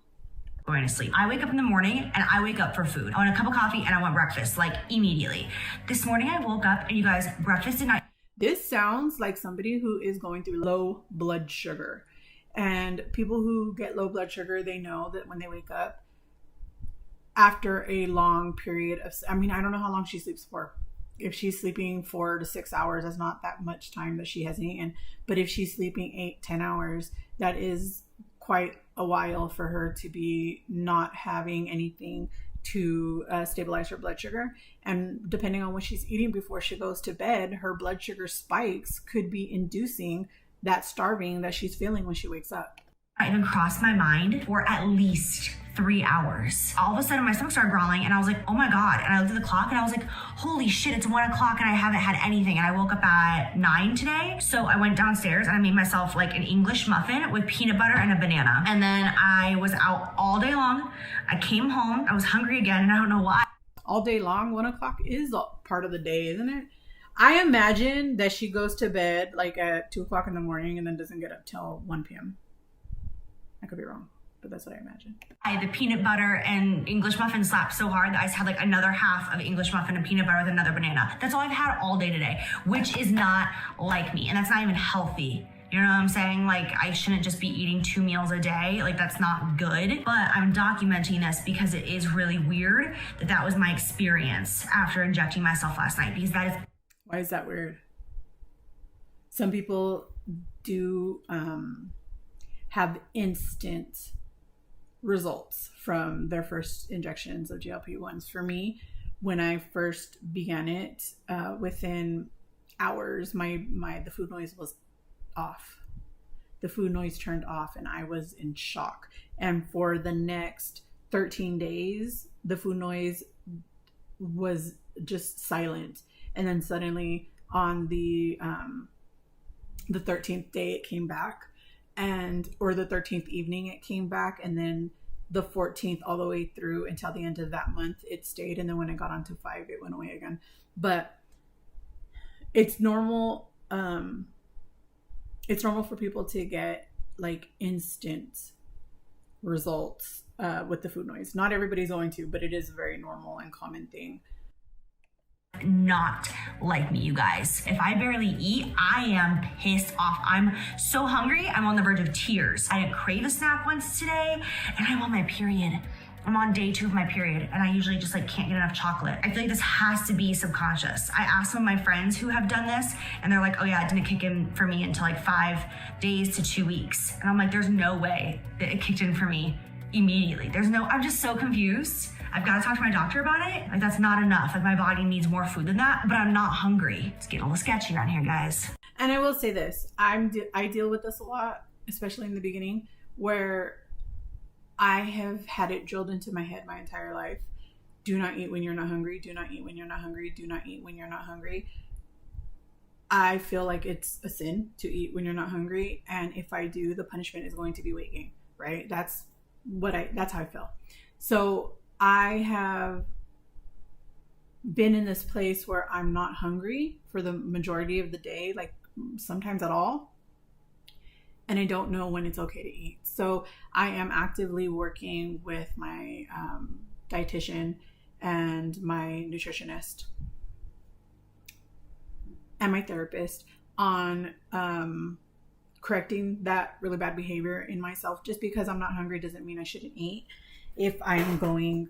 Going to sleep. I wake up in the morning and I wake up for food. I want a cup of coffee and I want breakfast, like immediately. This morning I woke up and you guys, breakfast did not. This sounds like somebody who is going through low blood sugar. And people who get low blood sugar, they know that when they wake up after a long period of, I mean, I don't know how long she sleeps for. If she's sleeping 4 to 6 hours, that's not that much time that she hasn't eaten. But if she's sleeping 8-10 hours, that is quite a while for her to be not having anything to stabilize her blood sugar. And depending on what she's eating before she goes to bed, her blood sugar spikes could be inducing that starving that she's feeling when she wakes up. I even crossed my mind for at least 3 hours. All of a sudden my stomach started growling and I was like, oh my God. And I looked at the clock and I was like, holy shit, it's 1 o'clock and I haven't had anything. And I woke up at 9 today. So I went downstairs and I made myself like an English muffin with peanut butter and a banana. And then I was out all day long. I came home, I was hungry again and I don't know why. All day long, 1 o'clock is part of the day, isn't it? I imagine that she goes to bed like at 2 o'clock in the morning and then doesn't get up till 1 p.m. I could be wrong, but that's what I imagine. The peanut butter and English muffin slapped so hard that I just had like another half of English muffin and peanut butter with another banana. That's all I've had all day today, which is not like me. And that's not even healthy. You know what I'm saying? Like, I shouldn't just be eating 2 meals a day. Like, that's not good. But I'm documenting this because it is really weird that that was my experience after injecting myself last night, because that is... Why is that weird? Some people do have instant results from their first injections of GLP-1s. For me, when I first began it, within hours, the food noise was off. The food noise turned off and I was in shock. And for the next 13 days, the food noise was just silent. And then suddenly on the 13th day it came back, or the 13th evening it came back, and then the 14th all the way through until the end of that month it stayed, and then when I got onto 5 it went away again. But it's normal. It's normal for people to get like instant results with the food noise. Not everybody's going to, but it is a very normal and common thing. Not like me, you guys. If I barely eat, I am pissed off. I'm so hungry, I'm on the verge of tears. I didn't crave a snack once today, and I'm on my period. I'm on day 2 of my period, and I usually just like can't get enough chocolate. I feel like this has to be subconscious. I asked some of my friends who have done this, and they're like, oh yeah, it didn't kick in for me until like 5 days to 2 weeks. And I'm like, there's no way that it kicked in for me immediately. I'm just so confused. I've got to talk to my doctor about it. Like, that's not enough. Like, my body needs more food than that, but I'm not hungry. It's getting a little sketchy around here, guys. And I will say this, I deal with this a lot, especially in the beginning, where I have had it drilled into my head my entire life. Do not eat when you're not hungry. Do not eat when you're not hungry. Do not eat when you're not hungry. I feel like it's a sin to eat when you're not hungry. And if I do, the punishment is going to be weight gain, right? That's how I feel. So I have been in this place where I'm not hungry for the majority of the day, like sometimes at all. And I don't know when it's okay to eat. So I am actively working with my dietitian and my nutritionist and my therapist on correcting that really bad behavior in myself. Just because I'm not hungry doesn't mean I shouldn't eat. If I'm going,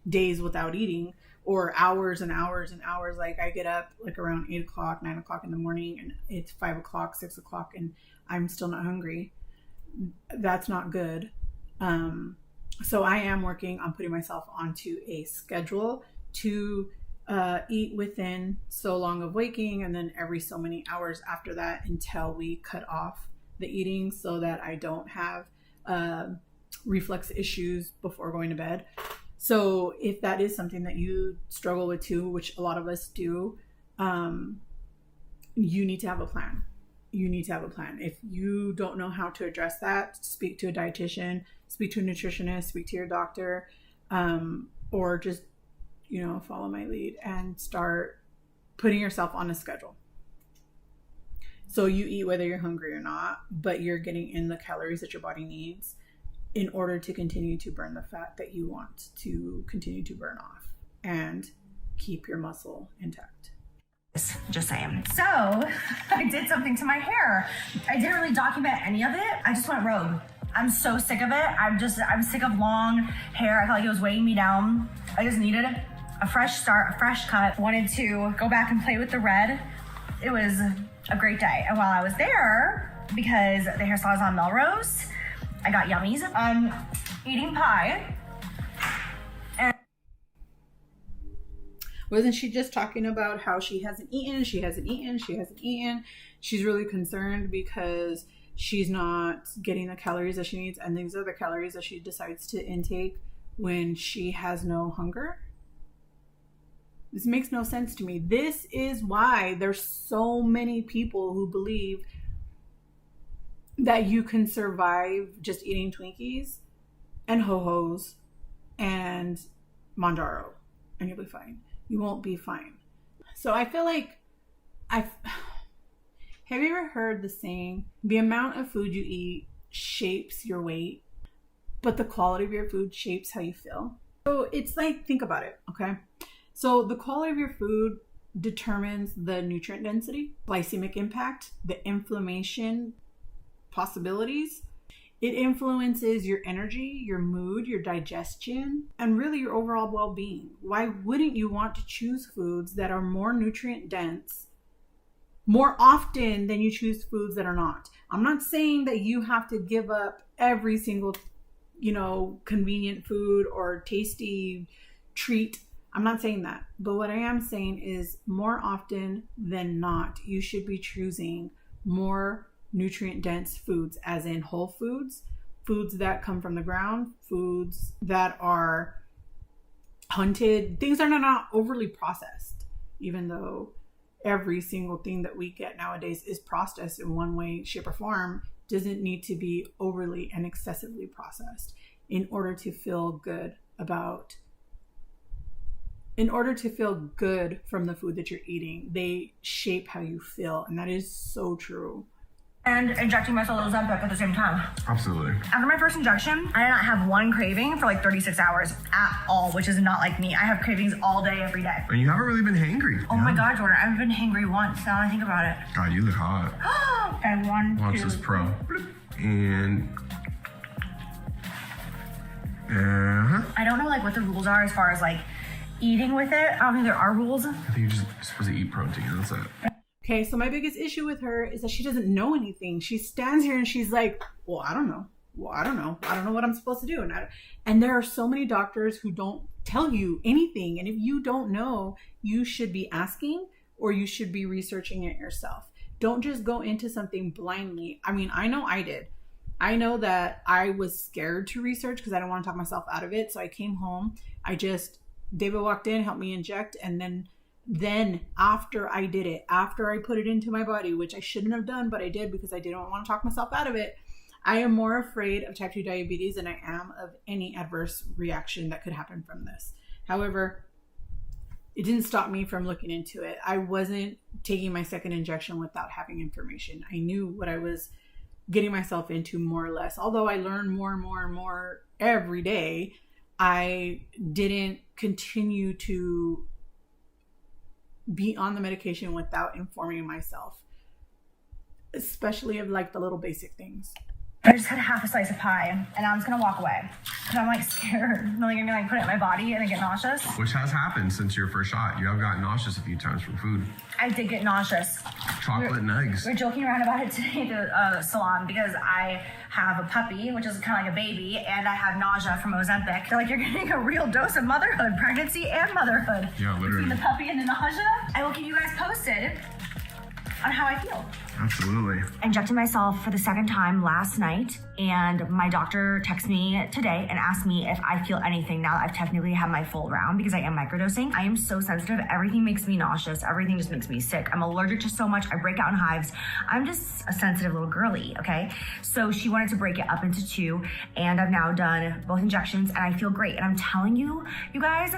days without eating, or hours and hours and hours, like I get up like around 8 o'clock, 9 o'clock in the morning, and it's 5 o'clock, 6 o'clock, and I'm still not hungry, that's not good. So I am working on putting myself onto a schedule to eat within so long of waking, and then every so many hours after that until we cut off the eating, so that I don't have reflux issues before going to bed. So if that is something that you struggle with too, which a lot of us do, you need to have a plan. You need to have a plan. If you don't know how to address that, speak to a dietitian, speak to a nutritionist, speak to your doctor, or just, follow my lead and start putting yourself on a schedule. So you eat whether you're hungry or not, but you're getting in the calories that your body needs in order to continue to burn the fat that you want to continue to burn off and keep your muscle intact. Just saying. So I did something to my hair. I didn't really document any of it. I just went rogue. I'm so sick of it. I'm sick of long hair. I felt like it was weighing me down. I just needed a fresh start, a fresh cut. Wanted to go back and play with the red. It was a great day. And while I was there, because the hair salon is on Melrose, I got yummies. I'm eating pie. And wasn't she just talking about how she hasn't eaten? She's really concerned because she's not getting the calories that she needs, and these are the calories that she decides to intake when she has no hunger. This makes no sense to me. This is why there's so many people who believe that you can survive just eating Twinkies and Ho-Hos and Mounjaro and you'll be fine. You won't be fine. So I feel like have you ever heard the saying, the amount of food you eat shapes your weight, but the quality of your food shapes how you feel? So it's like, think about it, okay? So the quality of your food determines the nutrient density, glycemic impact, the inflammation possibilities. It influences your energy, your mood, your digestion, and really your overall well-being. Why wouldn't you want to choose foods that are more nutrient dense more often than you choose foods that are not? I'm not saying that you have to give up every single, convenient food or tasty treat. I'm not saying that. But what I am saying is more often than not, you should be choosing more nutrient dense foods, as in whole foods, foods that come from the ground, foods that are hunted, things that are not overly processed, even though every single thing that we get nowadays is processed in one way, shape, or form. Doesn't need to be overly and excessively processed in order to feel good from the food that you're eating. They shape how you feel, and that is so true. And injecting myself with Ozempic at the same time. Absolutely. After my first injection, I did not have one craving for like 36 hours at all, which is not like me. I have cravings all day, every day. And you haven't really been hangry. Oh my God, Jordan, I haven't been hangry once now that I think about it. God, you look hot. Okay, Watch this pro. And I don't know like what the rules are as far as like eating with it. I don't think there are rules. I think you're just supposed to eat protein. That's it. Okay, so my biggest issue with her is that she doesn't know anything. She stands here and she's like, well, I don't know. I don't know what I'm supposed to do. And there are so many doctors who don't tell you anything. And if you don't know, you should be asking or you should be researching it yourself. Don't just go into something blindly. I mean, I know I did. I know that I was scared to research because I didn't want to talk myself out of it. So I came home. David walked in, helped me inject, and then after I did it, after I put it into my body, which I shouldn't have done, but I did because I didn't want to talk myself out of it, I am more afraid of type 2 diabetes than I am of any adverse reaction that could happen from this. However, it didn't stop me from looking into it. I wasn't taking my second injection without having information. I knew what I was getting myself into, more or less. Although I learned more and more and more every day, I didn't continue to be on the medication without informing myself, especially of like the little basic things. I just had half a slice of pie and I'm just gonna walk away because I'm like scared. I'm like gonna like put it in my body and I get nauseous. Which has happened since your first shot. You have gotten nauseous a few times from food. I did get nauseous. Chocolate and eggs. We're joking around about it today at the salon because I have a puppy, which is kind of like a baby, and I have nausea from Ozempic. They're like, you're getting a real dose of motherhood, pregnancy and motherhood. Yeah, literally. Between the puppy and the nausea. I will keep you guys posted on how I feel. Absolutely. I injected myself for the second time last night, and my doctor texted me today and asked me if I feel anything now that I've technically had my full round because I am microdosing. I am so sensitive. Everything makes me nauseous. Everything just makes me sick. I'm allergic to so much. I break out in hives. I'm just a sensitive little girly, okay? So she wanted to break it up into 2, and I've now done both injections, and I feel great. And I'm telling you, you guys,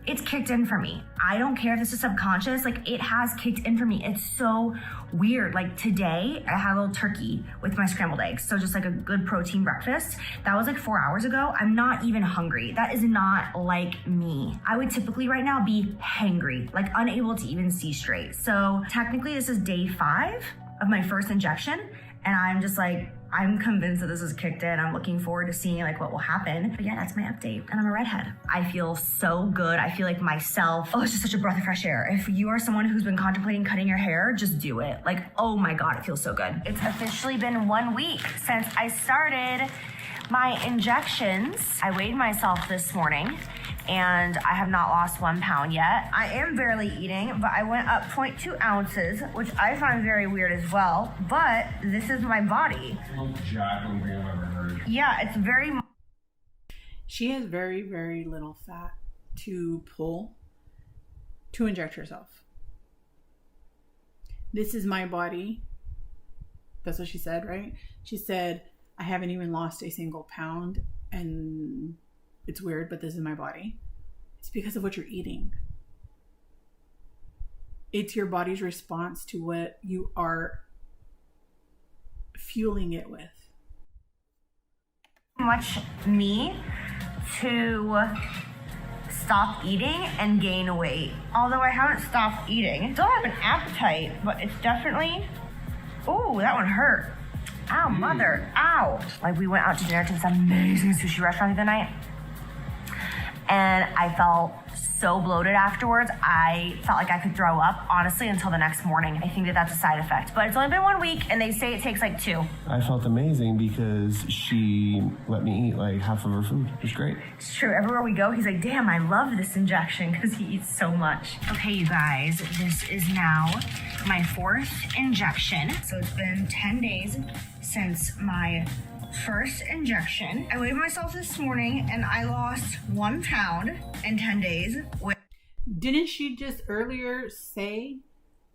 it's kicked in for me. I don't care if this is subconscious, like it has kicked in for me. It's so weird. Like today, I had a little turkey with my scrambled eggs. So just like a good protein breakfast. That was like 4 hours ago. I'm not even hungry. That is not like me. I would typically right now be hangry, like unable to even see straight. So technically this is day 5 of my first injection. And I'm just like, I'm convinced that this is kicked in. I'm looking forward to seeing like what will happen. But yeah, that's my update. And I'm a redhead. I feel so good. I feel like myself. Oh, it's just such a breath of fresh air. If you are someone who's been contemplating cutting your hair, just do it. Like, oh my God, it feels so good. It's officially been 1 week since I started my injections. I weighed myself this morning and I have not lost 1 pound yet. I am barely eating, but I went up 0.2 ounces, which I find very weird as well, but this is my body. Most Jaclyn thing I've ever heard. Yeah, it's very... She has very, very little fat to pull to inject herself. This is my body. That's what she said, right? She said, I haven't even lost a single pound, and it's weird, but this is my body. It's because of what you're eating. It's your body's response to what you are fueling it with. Much me to stop eating and gain weight. Although I haven't stopped eating. Still have an appetite, but it's definitely... Oh, that one hurt. Ow, mother. Ow. Like, we went out to dinner to this amazing sushi restaurant the other night, and I felt so bloated afterwards. I felt like I could throw up, honestly, until the next morning. I think that that's a side effect. But it's only been 1 week, and they say it takes like 2. I felt amazing because she let me eat like half of her food. It was great. It's true. Everywhere we go, he's like, damn, I love this injection, because he eats so much. Okay, you guys, this is now my 4th injection. So it's been 10 days since my first injection. I weighed myself this morning and I lost 1 pound in 10 days. Didn't she just earlier say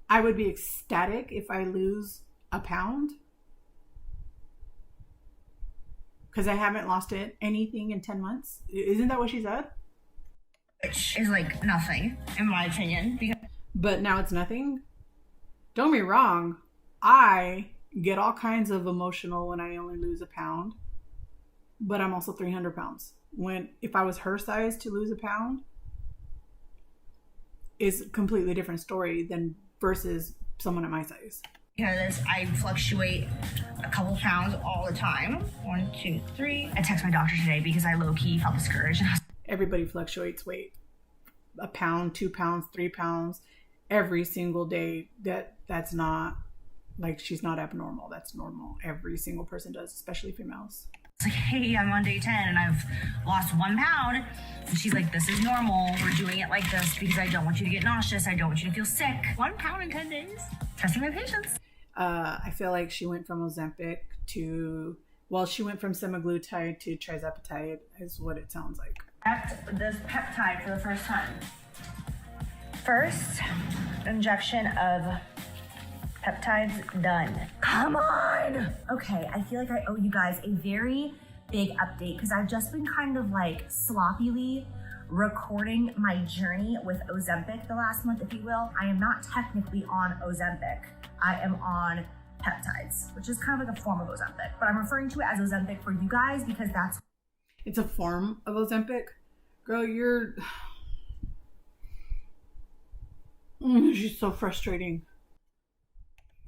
I would be ecstatic if I lose a pound? Because I haven't lost anything in 10 months. Isn't that what she said? Which is like nothing, in my opinion. But now it's nothing? Don't be wrong. I get all kinds of emotional when I only lose a pound. But I'm also 300 pounds. If I was her size to lose a pound, is a completely different story than versus someone at my size. Because I fluctuate a couple pounds all the time. 1, 2, 3. I texted my doctor today because I low-key felt discouraged. Everybody fluctuates weight. A pound, 2 pounds, 3 pounds every single day. That's not, like, she's not abnormal. That's normal. Every single person does, especially females. It's like, hey, I'm on day 10 and I've lost 1 pound. And she's like, this is normal. We're doing it like this because I don't want you to get nauseous. I don't want you to feel sick. 1 pound in 10 days. Testing my patience. I feel like she went from Ozempic to, she went from semaglutide to trizepatide is what it sounds like. This peptide for the first time. First injection of peptides done. Come on! Okay, I feel like I owe you guys a very big update because I've just been kind of like sloppily recording my journey with Ozempic the last month, if you will. I am not technically on Ozempic. I am on peptides, which is kind of like a form of Ozempic, but I'm referring to it as Ozempic for you guys because that's... It's a form of Ozempic? Girl, she's so frustrating.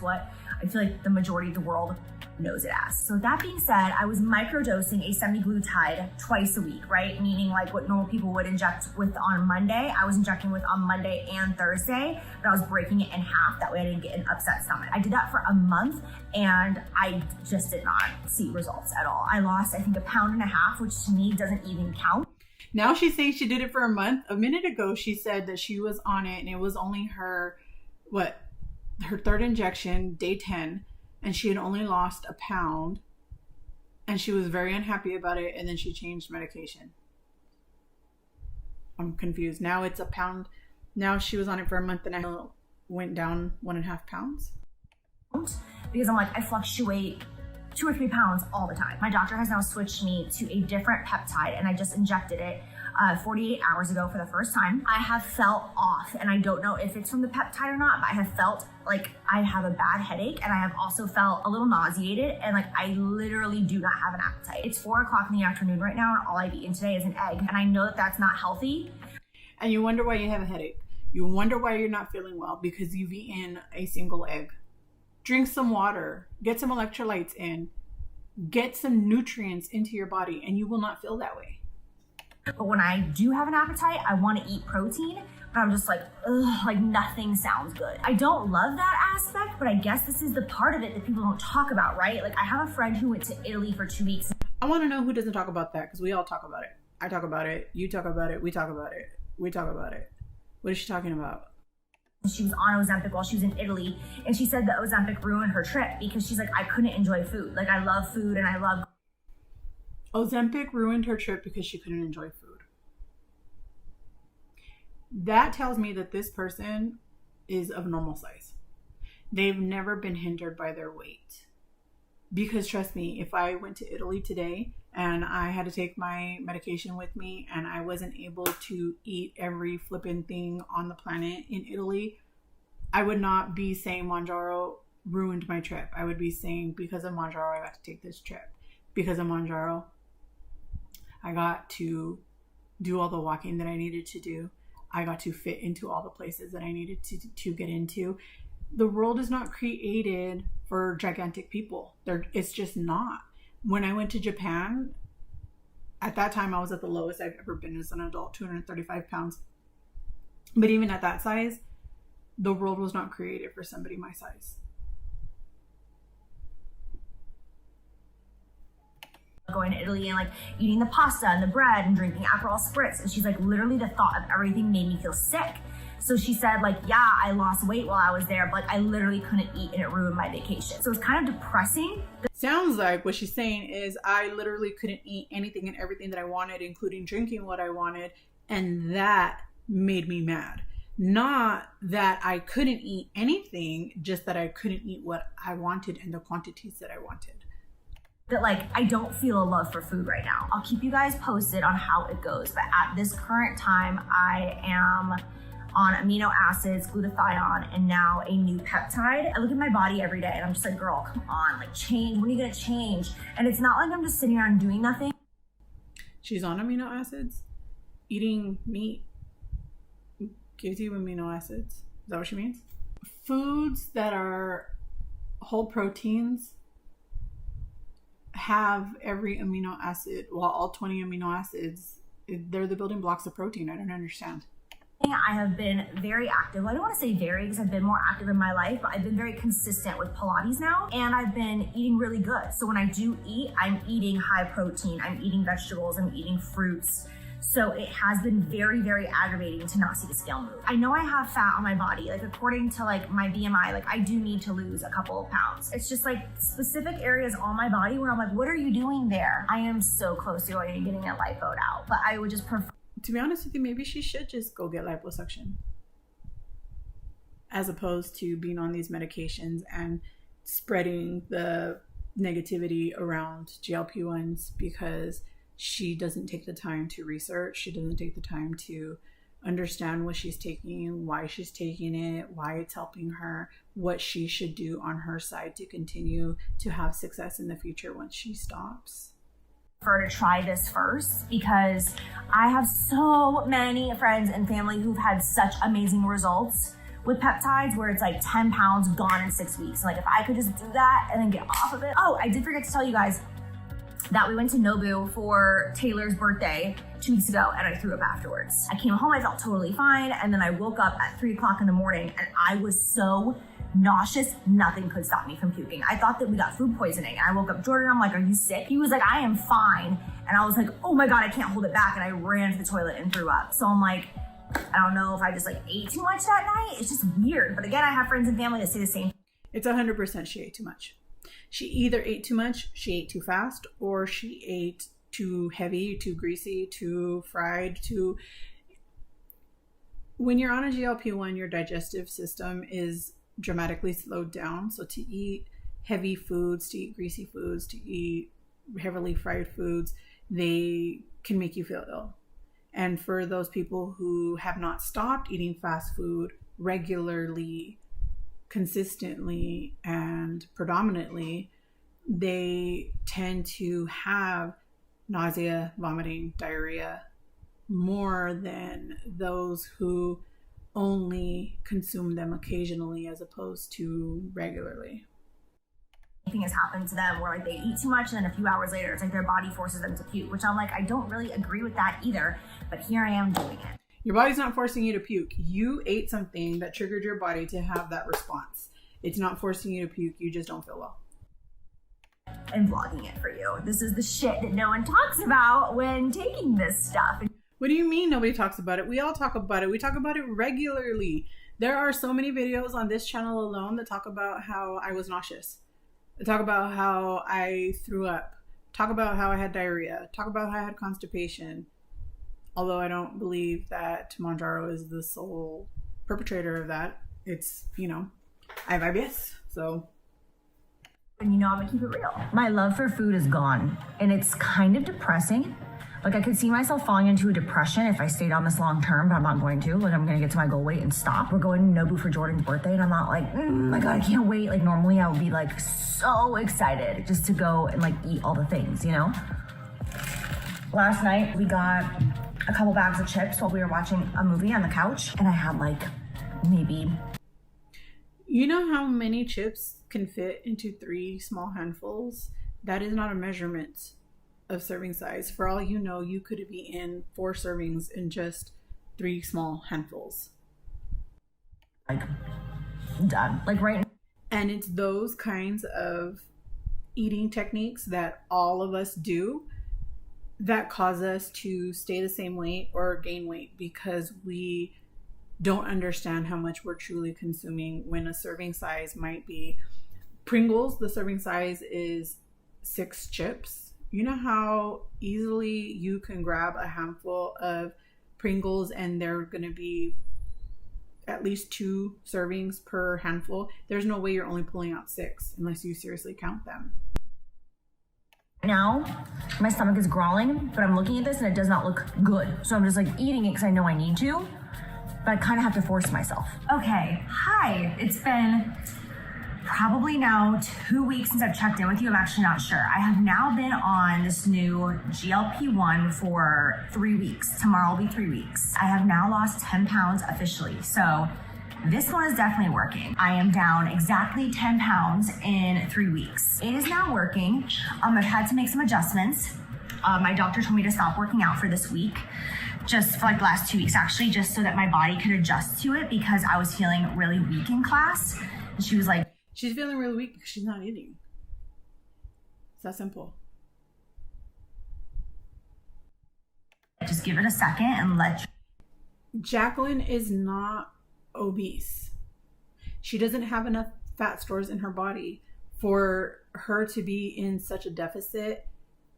What I feel like the majority of the world knows it as. So that being said, I was microdosing a semaglutide twice a week, right? Meaning like what normal people would inject with on Monday, I was injecting with on Monday and Thursday, but I was breaking it in half. That way I didn't get an upset stomach. I did that for a month and I just did not see results at all. I lost, I think, 1.5 pounds, which to me doesn't even count. Now she's saying she did it for a month. A minute ago, she said that she was on it and it was only her 3rd injection, day 10, and she had only lost 1 pound and she was very unhappy about it, and then she changed medication. I'm confused. Now it's 1 pound. Now she was on it for a month and I went down 1.5 pounds. Because I'm like, I fluctuate 2 or 3 pounds all the time. My doctor has now switched me to a different peptide and I just injected it 48 hours ago for the first time. I have felt off and I don't know if it's from the peptide or not, but I have felt like I have a bad headache and I have also felt a little nauseated and like I literally do not have an appetite. It's 4 o'clock in the afternoon right now and all I've eaten today is an egg, and I know that that's not healthy. And you wonder why you have a headache. You wonder why you're not feeling well because you've eaten a single egg. Drink some water, get some electrolytes in, get some nutrients into your body, and you will not feel that way. But when I do have an appetite, I want to eat protein, but I'm just like, ugh, like nothing sounds good. I don't love that aspect, but I guess this is the part of it that people don't talk about, right? Like I have a friend who went to Italy for 2 weeks. I want to know who doesn't talk about that because we all talk about it. I talk about it. You talk about it. We talk about it. We talk about it. What is she talking about? She was on Ozempic while she was in Italy, and she said that Ozempic ruined her trip because she's like, I couldn't enjoy food. Like, I love food and I love... Ozempic ruined her trip because she couldn't enjoy food. That tells me that this person is of normal size. They've never been hindered by their weight. Because trust me, if I went to Italy today and I had to take my medication with me and I wasn't able to eat every flippin' thing on the planet in Italy, I would not be saying Mounjaro ruined my trip. I would be saying, because of Mounjaro, I got to take this trip. Because of Mounjaro, I got to do all the walking that I needed to do. I got to fit into all the places that I needed to get into. The world is not created for gigantic people. It's just not. When I went to Japan, at that time I was at the lowest I've ever been as an adult, 235 pounds. But even at that size, the world was not created for somebody my size. Going to Italy and like eating the pasta and the bread and drinking Aperol spritz. And she's like, literally the thought of everything made me feel sick. So she said, like, yeah, I lost weight while I was there, but I literally couldn't eat and it ruined my vacation. So it's kind of depressing. Sounds like what she's saying is, I literally couldn't eat anything and everything that I wanted, including drinking what I wanted. And that made me mad. Not that I couldn't eat anything, just that I couldn't eat what I wanted and the quantities that I wanted. That like, I don't feel a love for food right now. I'll keep you guys posted on how it goes. But at this current time, I am on amino acids, glutathione, and now a new peptide. I look at my body every day and I'm just like, girl, come on, like change. When are you gonna change? And it's not like I'm just sitting around doing nothing. She's on amino acids. Eating meat gives you amino acids. Is that what she means? Foods that are whole proteins have every amino acid, well, all 20 amino acids, they're the building blocks of protein. I don't understand. I have been very active. I don't want to say very because I've been more active in my life, but I've been very consistent with Pilates now, and I've been eating really good. So when I do eat, I'm eating high protein, I'm eating vegetables, I'm eating fruits. So it has been very, very aggravating to not see the scale move. I know I have fat on my body. Like according to like my BMI, like I do need to lose a couple of pounds. It's just like specific areas on my body where I'm like, what are you doing there? I am so close to going and getting a lipo out, but I would just prefer. To be honest with you, maybe she should just go get liposuction, as opposed to being on these medications and spreading the negativity around GLP-1s, because she doesn't take the time to research. She doesn't take the time to understand what she's taking, why she's taking it, why it's helping her, what she should do on her side to continue to have success in the future once she stops. To try this first, because I have so many friends and family who've had such amazing results with peptides, where it's like 10 pounds gone in 6 weeks. Like if I could just do that and then get off of it. Oh, I did forget to tell you guys that we went to Nobu for Taylor's birthday 2 weeks ago and I threw up afterwards. I came home, I felt totally fine, and then I woke up at 3 o'clock in the morning and I was so nauseous, nothing could stop me from puking. I thought that we got food poisoning, and I woke up Jordan, I'm like, are you sick? He was like, I am fine. And I was like, oh my God, I can't hold it back. And I ran to the toilet and threw up. So I'm like, I don't know if I just like ate too much that night. It's just weird. But again, I have friends and family that say the same. It's 100% she ate too much. She either ate too much, she ate too fast, or she ate too heavy, too greasy, too fried, too... When you're on a GLP-1, your digestive system is dramatically slowed down. So to eat heavy foods, to eat greasy foods, to eat heavily fried foods, they can make you feel ill. And for those people who have not stopped eating fast food regularly, consistently, and predominantly, they tend to have nausea, vomiting, diarrhea more than those who only consume them occasionally as opposed to regularly. Thing has happened to them where like they eat too much and then a few hours later it's like their body forces them to puke, which I'm like, I don't really agree with that either, but here I am doing it. Your body's not forcing you to puke. You ate something that triggered your body to have that response. It's not forcing you to puke. You just don't feel well. and vlogging it for you. This is the shit that no one talks about when taking this stuff. What do you mean nobody talks about it? We all talk about it. We talk about it regularly. There are so many videos on this channel alone that talk about how I was nauseous. They talk about how I threw up. Talk about how I had diarrhea. Talk about how I had constipation. Although I don't believe that Mounjaro is the sole perpetrator of that. It's, you know, I have IBS, so. And you know, I'm gonna keep it real. My love for food is gone, and it's kind of depressing. Like, I could see myself falling into a depression if I stayed on this long term, but I'm not going to. Like, I'm gonna get to my goal weight and stop. We're going to Nobu for Jordan's birthday, and I'm not like, my God, I can't wait. Like, normally I would be like so excited just to go and like eat all the things, you know? Last night, we got a couple bags of chips while we were watching a movie on the couch, and I had like maybe... You know how many chips can fit into 3 small handfuls? That is not a measurement of serving size. For all you know, you could be in 4 servings in just 3 small handfuls. Like, done. Like, right. And it's those kinds of eating techniques that all of us do that cause us to stay the same weight or gain weight, because we don't understand how much we're truly consuming when a serving size might be Pringles. The serving size is 6 chips. You know how easily you can grab a handful of Pringles and they're going to be at least 2 servings per handful? There's no way you're only pulling out 6 unless you seriously count them. Now, my stomach is growling, but I'm looking at this and it does not look good. So I'm just like eating it because I know I need to, but I kind of have to force myself. Okay, hi. It's been probably now 2 weeks since I've checked in with you. I'm actually not sure. I have now been on this new GLP-1 for 3 weeks. Tomorrow will be 3 weeks. I have now lost 10 pounds officially. So this one is definitely working. I am down exactly 10 pounds in 3 weeks. It is now working. I've had to make some adjustments. My doctor told me to stop working out for this week, just for like the last 2 weeks actually, just so that my body could adjust to it, because I was feeling really weak in class. And she was like, she's feeling really weak because she's not eating. It's that simple. just give it a second and let Jaclyn is not obese. She doesn't have enough fat stores in her body for her to be in such a deficit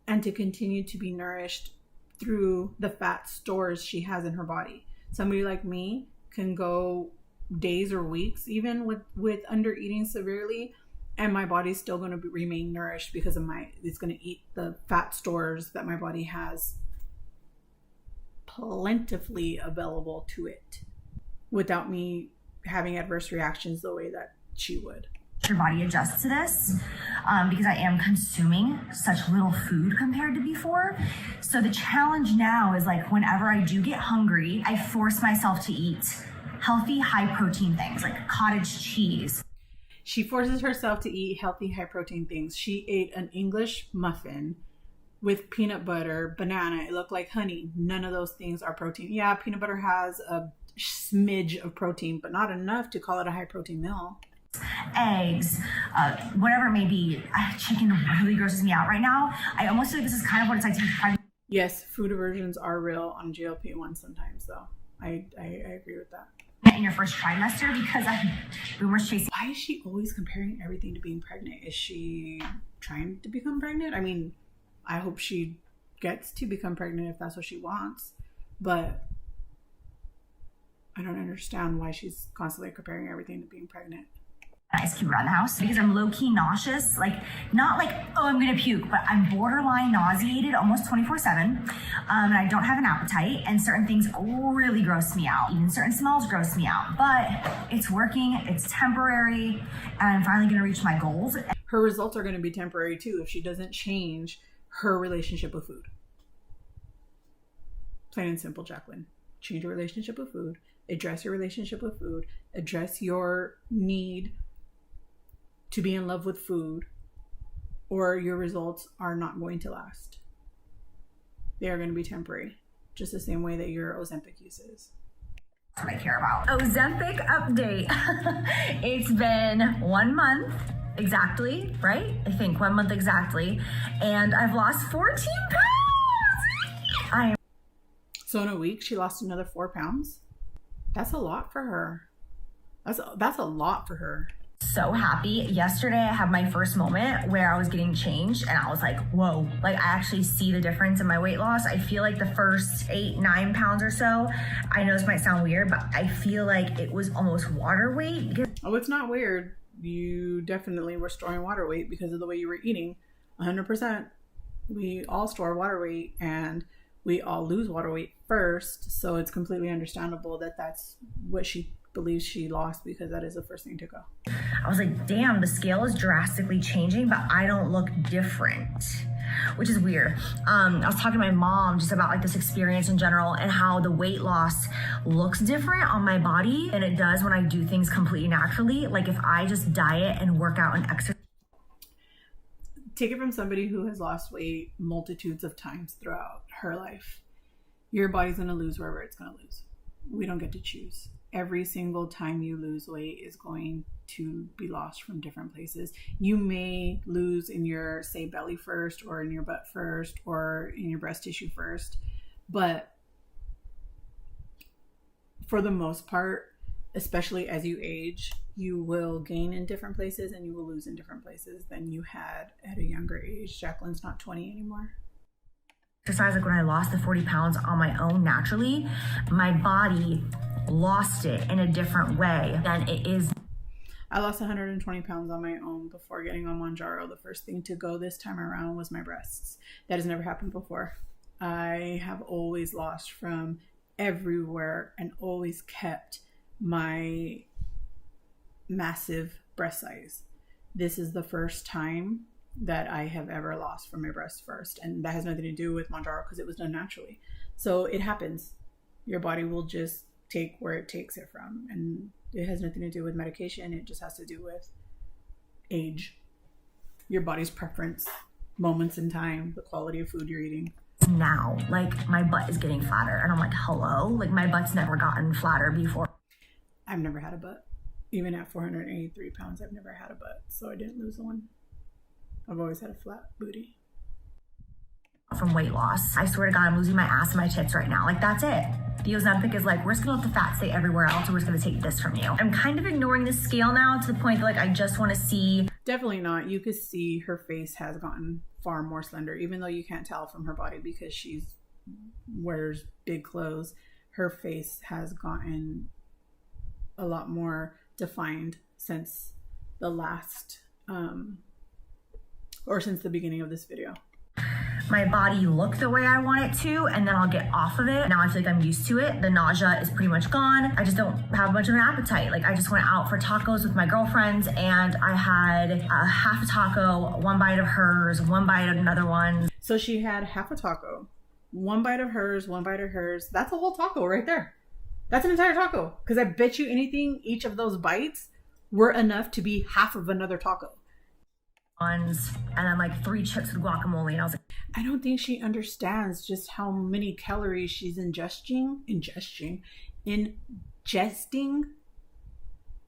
and to continue to be nourished through the fat stores she has in her body. Somebody like me can go days or weeks even with under eating severely, and my body's still going to remain nourished because of it's going to eat the fat stores that my body has plentifully available to it without me having adverse reactions the way that she would. your body adjust to this because I am consuming such little food compared to before. So the challenge now is like whenever I do get hungry, I force myself to eat healthy, high protein things like cottage cheese. She forces herself to eat healthy, high protein things. She ate an English muffin with peanut butter, banana. It looked like honey. None of those things are protein. Yeah, peanut butter has a smidge of protein, but not enough to call it a high protein meal. Eggs, whatever it may be. Chicken really grosses me out right now. I almost feel like this is kind of what it's like to be pregnant. Yes, food aversions are real on GLP-1 sometimes, though. I agree with that. In your first trimester, because boomers chasing. Why is she always comparing everything to being pregnant? Is she trying to become pregnant? I mean, I hope she gets to become pregnant if that's what she wants, but I don't understand why she's constantly comparing everything to being pregnant. Ice cube around the house because I'm low-key nauseous, like not like, oh, I'm gonna puke, but I'm borderline nauseated almost 24/7, and I don't have an appetite, and certain things really gross me out. Even certain smells gross me out, but it's working, it's temporary, and I'm finally gonna reach my goals. Her results are gonna be temporary too if she doesn't change her relationship with food. Plain and simple, Jaclyn. Change your relationship with food, address your relationship with food, address your need to be in love with food, or your results are not going to last. They are going to be temporary, just the same way that your Ozempic use is. That's what I care about. Ozempic update. It's been 1 month exactly, right? I think 1 month exactly. And I've lost 14 pounds. So in a week, she lost another 4 pounds. That's a lot for her. That's a lot for her. So happy. Yesterday I had my first moment where I was getting changed and I was like, whoa, like I actually see the difference in my weight loss. I feel like the first 8-9 pounds or so, I know this might sound weird, but I feel like it was almost water weight. Oh, it's not weird. You definitely were storing water weight because of the way you were eating. 100%. We all store water weight and we all lose water weight first. So it's completely understandable that that's what she believes she lost, because that is the first thing to go. I was like, damn, the scale is drastically changing, but I don't look different, which is weird. I was talking to my mom just about like this experience in general and how the weight loss looks different on my body than it does when I do things completely naturally. Like if I just diet and work out and exercise. Take it from somebody who has lost weight multitudes of times throughout her life. Your body's going to lose wherever it's going to lose. We don't get to choose. Every single time you lose weight is going to be lost from different places. You may lose in your, say, belly first, or in your butt first, or in your breast tissue first. But for the most part, especially as you age, you will gain in different places and you will lose in different places than you had at a younger age. Jaclyn's not 20 anymore. Exercise, like when I lost the 40 pounds on my own naturally, my body lost it in a different way than it is. I lost 120 pounds on my own before getting on Mounjaro. The first thing to go this time around was my breasts. That has never happened before. I have always lost from everywhere and always kept my massive breast size. This is the first time that I have ever lost from my breast first, and that has nothing to do with Mounjaro because it was done naturally. So it happens. Your body will just take where it takes it from, and it has nothing to do with medication. It just has to do with age, your body's preference, moments in time, the quality of food you're eating. Now, like my butt is getting flatter, and I'm like, hello, like my butt's never gotten flatter before. I've never had a butt. Even at 483 pounds, I've never had a butt, so I didn't lose one. I've always had a flat booty. From weight loss, I swear to God, I'm losing my ass and my tits right now. Like, that's it. The Ozempic is like, we're just gonna let the fat stay everywhere else, or we're just gonna take this from you. I'm kind of ignoring this scale now to the point that like I just want to see. Definitely not. You could see her face has gotten far more slender, even though you can't tell from her body because she wears big clothes. Her face has gotten a lot more defined since the last or since the beginning of this video. My body look the way I want it to, and then I'll get off of it. Now I feel like I'm used to it. The nausea is pretty much gone. I just don't have much of an appetite. Like I just went out for tacos with my girlfriends and I had a half a taco, one bite of hers, one bite of another one. So she had half a taco, one bite of hers, one bite of hers. That's a whole taco right there. That's an entire taco. Because I bet you anything, each of those bites were enough to be half of another taco. And then like 3 chips with guacamole, and I was like, I don't think she understands just how many calories she's ingesting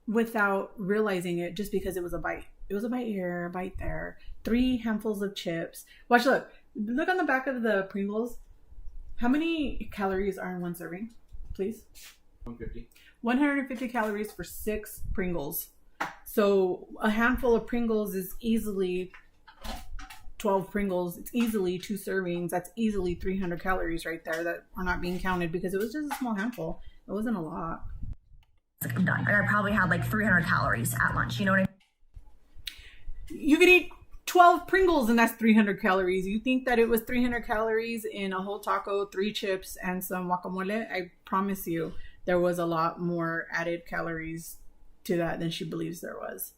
without realizing it, just because it was a bite. It was a bite here, a bite there, 3 handfuls of chips. Watch, look on the back of the Pringles. How many calories are in one serving, please? 150 calories for 6 Pringles. So a handful of Pringles is easily 12 Pringles. It's easily 2 servings. That's easily 300 calories right there that are not being counted because it was just a small handful. It wasn't a lot. I'm done. I probably had like 300 calories at lunch. You know what I mean? You could eat 12 Pringles and that's 300 calories. You think that it was 300 calories in a whole taco, 3 chips, and some guacamole? I promise you there was a lot more added calories to that than she believes there was.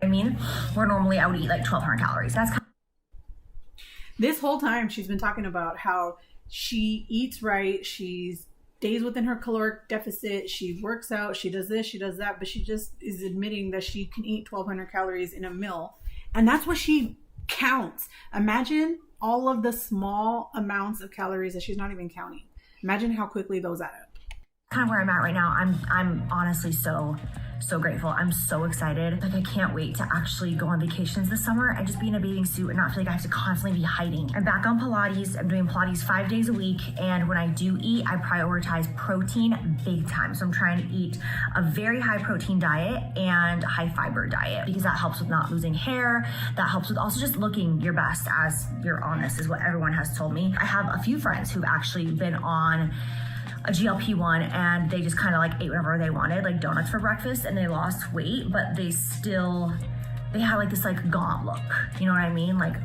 I mean, where normally I would eat like 1,200 calories. That's kind of... This whole time she's been talking about how she eats right, she stays within her caloric deficit, she works out, she does this, she does that, but she just is admitting that she can eat 1,200 calories in a meal. And that's what she counts. Imagine all of the small amounts of calories that she's not even counting. Imagine how quickly those add up. kind of where I'm at right now. I'm honestly so grateful. I'm so excited. Like, I can't wait to actually go on vacations this summer and just be in a bathing suit and not feel like I have to constantly be hiding. I'm back on Pilates. I'm doing Pilates 5 days a week. And when I do eat, I prioritize protein big time. So I'm trying to eat a very high protein diet and high fiber diet because that helps with not losing hair. That helps with also just looking your best as you're honest, is what everyone has told me. I have a few friends who've actually been on a GLP-1 and they just kind of like ate whatever they wanted, like donuts for breakfast, and they lost weight, but they had like this like gaunt look. You know what I mean? Like,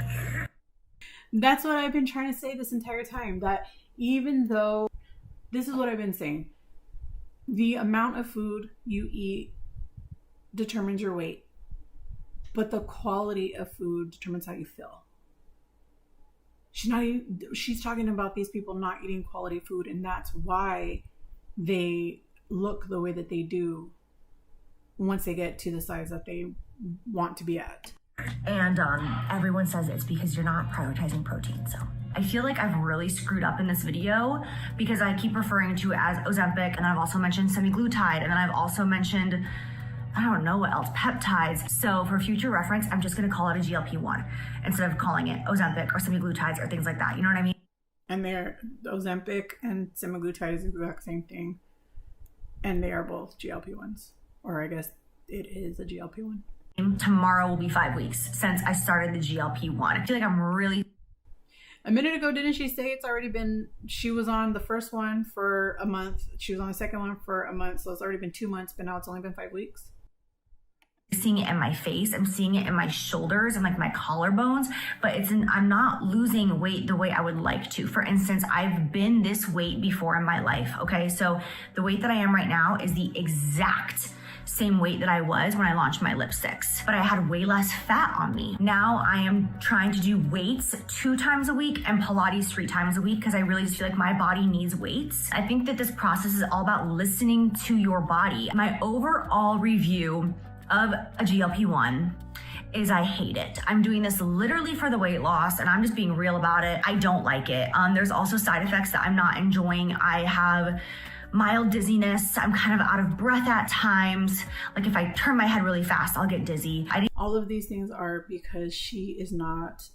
that's what I've been trying to say this entire time, that even though, this is what I've been saying, the amount of food you eat determines your weight, but the quality of food determines how you feel. She's talking about these people not eating quality food, and that's why they look the way that they do once they get to the size that they want to be at. And everyone says it's because you're not prioritizing protein. So I feel like I've really screwed up in this video because I keep referring to it as Ozempic, and then I've also mentioned semaglutide, and then I've also mentioned, I don't know what else, peptides. So for future reference, I'm just gonna call it a GLP-1 instead of calling it Ozempic or semaglutides or things like that. You know what I mean? And they're Ozempic and semaglutide is the exact same thing. And they are both GLP-1s. Or I guess it is a GLP-1. Tomorrow will be 5 weeks since I started the GLP-1. I feel like I'm really... A minute ago, didn't she say it's already been, she was on the first one for a month. She was on the second one for a month. So it's already been 2 months, but now it's only been 5 weeks. Seeing it in my face, I'm seeing it in my shoulders and like my collarbones, but I'm not losing weight the way I would like to. For instance, I've been this weight before in my life, okay? So the weight that I am right now is the exact same weight that I was when I launched my lipsticks, but I had way less fat on me. Now I am trying to do weights 2 times a week and Pilates 3 times a week because I really just feel like my body needs weights. I think that this process is all about listening to your body. My overall review of a GLP-1 is I hate it. I'm doing this literally for the weight loss, and I'm just being real about it. I don't like it. There's also side effects that I'm not enjoying. I have mild dizziness. I'm kind of out of breath at times. Like if I turn my head really fast, I'll get dizzy. All of these things are because she is not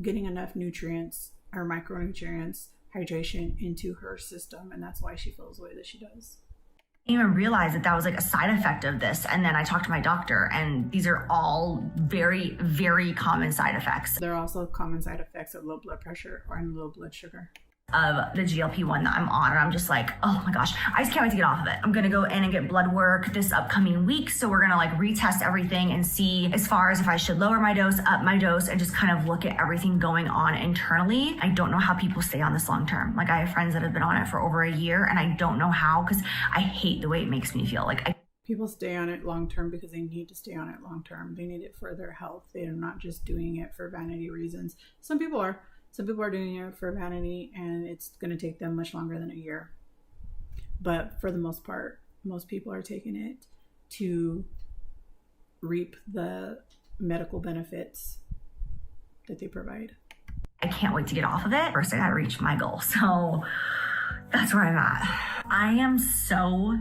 getting enough nutrients or micronutrients, hydration into her system, and that's why she feels the way that she does. I didn't even realize that was like a side effect of this. And then I talked to my doctor, and these are all very, very common side effects. There are also common side effects of low blood pressure or low blood sugar. Of the GLP-1 that I'm on, and I'm just like, oh my gosh, I just can't wait to get off of it. I'm gonna go in and get blood work this upcoming week, so we're gonna like retest everything and see as far as if I should lower my dose, up my dose, and just kind of look at everything going on internally. I don't know how people stay on this long term. Like, I have friends that have been on it for over a year, and I don't know how, because I hate the way it makes me feel. People stay on it long term because they need to stay on it long term. They need it for their health. They are not just doing it for vanity reasons. Some people are. Some people are doing it for vanity, and it's going to take them much longer than a year. But for the most part, most people are taking it to reap the medical benefits that they provide. I can't wait to get off of it. First, I got to reach my goal. So that's where I'm at. I am so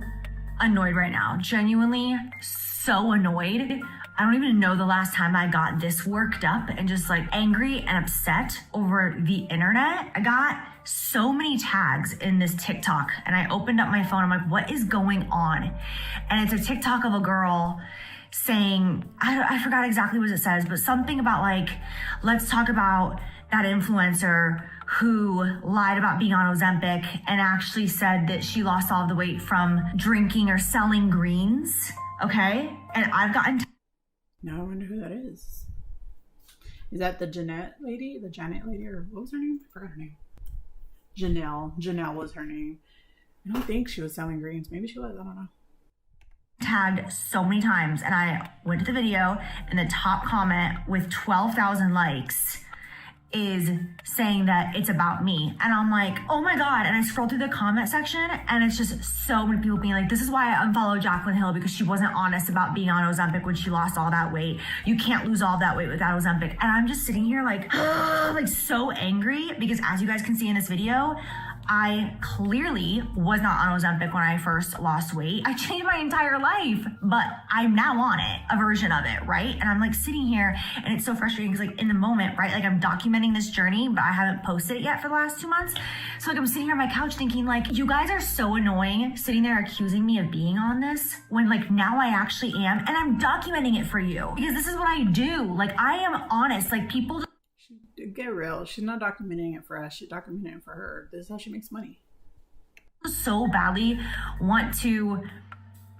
annoyed right now. Genuinely so annoyed. I don't even know the last time I got this worked up and just like angry and upset over the internet. I got so many tags in this TikTok, and I opened up my phone. I'm like, what is going on? And it's a TikTok of a girl saying, I forgot exactly what it says, but something about like, let's talk about that influencer who lied about being on Ozempic and actually said that she lost all of the weight from drinking or selling greens. Okay. And I've gotten now I wonder who that is. Is that the Janet lady? The Janet lady, or what was her name? I forgot her name. Janelle. Janelle was her name. I don't think she was selling greens. Maybe she was. I don't know. Tagged so many times, and I went to the video, and the top comment with 12,000 likes is saying that it's about me. And I'm like, oh my God. And I scroll through the comment section, and it's just so many people being like, this is why I unfollowed Jaclyn Hill, because she wasn't honest about being on Ozempic when she lost all that weight. You can't lose all that weight without Ozempic. And I'm just sitting here like, like so angry, because as you guys can see in this video, I clearly was not on Ozempic when I first lost weight. I changed my entire life, but I'm now on it, a version of it, right? And I'm like sitting here and it's so frustrating because like in the moment, right? Like I'm documenting this journey, but I haven't posted it yet for the last 2 months. So like I'm sitting here on my couch thinking like, you guys are so annoying sitting there accusing me of being on this when like now I actually am, and I'm documenting it for you because this is what I do. Like I am honest, like people Get real. She's not documenting it for us. She's documenting it for her. This is how she makes money. so badly want to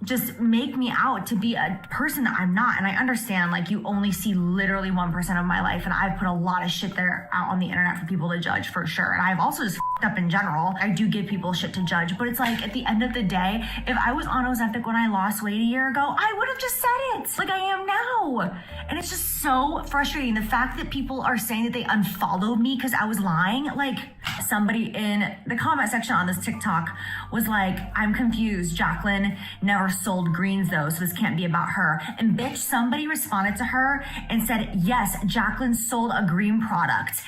just make me out to be a person that I'm not. And I understand like you only see literally 1% of my life, and I've put a lot of shit there out on the internet for people to judge for sure. And I've also just f***ed up in general. I do give people shit to judge, but it's like at the end of the day, if I was on Ozempic when I lost weight a year ago, I would have just said it like I am now. And it's just so frustrating. The fact that people are saying that they unfollowed me because I was lying. Like somebody in the comment section on this TikTok was like, I'm confused. Jaclyn never sold greens though, so this can't be about her. And bitch, somebody responded to her and said, yes, Jaclyn sold a green product.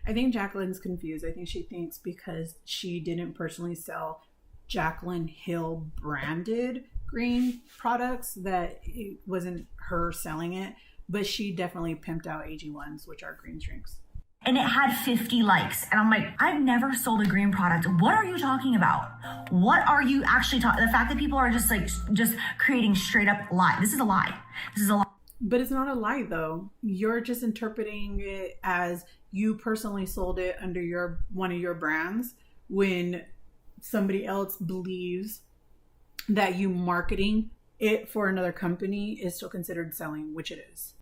I think Jaclyn's confused. I think she thinks because she didn't personally sell Jaclyn Hill branded green products that it wasn't her selling it, but she definitely pimped out AG1s, which are green drinks. And it had 50 likes. And I'm like, I've never sold a green product. What are you talking about? What are you actually talking? The fact that people are just creating straight up lie. This is a lie. This is a lie. But it's not a lie though. You're just interpreting it as you personally sold it under one of your brands when somebody else believes that you marketing it for another company is still considered selling, which it is.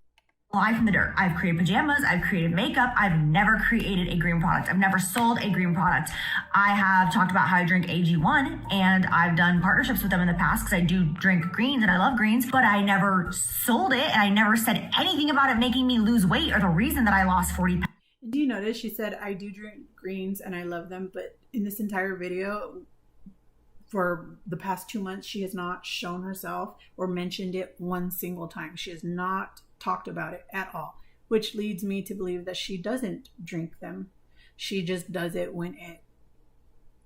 Lie from the dirt. I've created pajamas. I've created makeup. I've never created a green product. I've never sold a green product. I have talked about how I drink AG1, and I've done partnerships with them in the past because I do drink greens and I love greens, but I never sold it and I never said anything about it making me lose weight or the reason that I lost 40 pounds. Do you notice she said, I do drink greens and I love them, but in this entire video, for the past 2 months, she has not shown herself or mentioned it one single time. She has not talked about it at all, which leads me to believe that she doesn't drink them. She just does it when it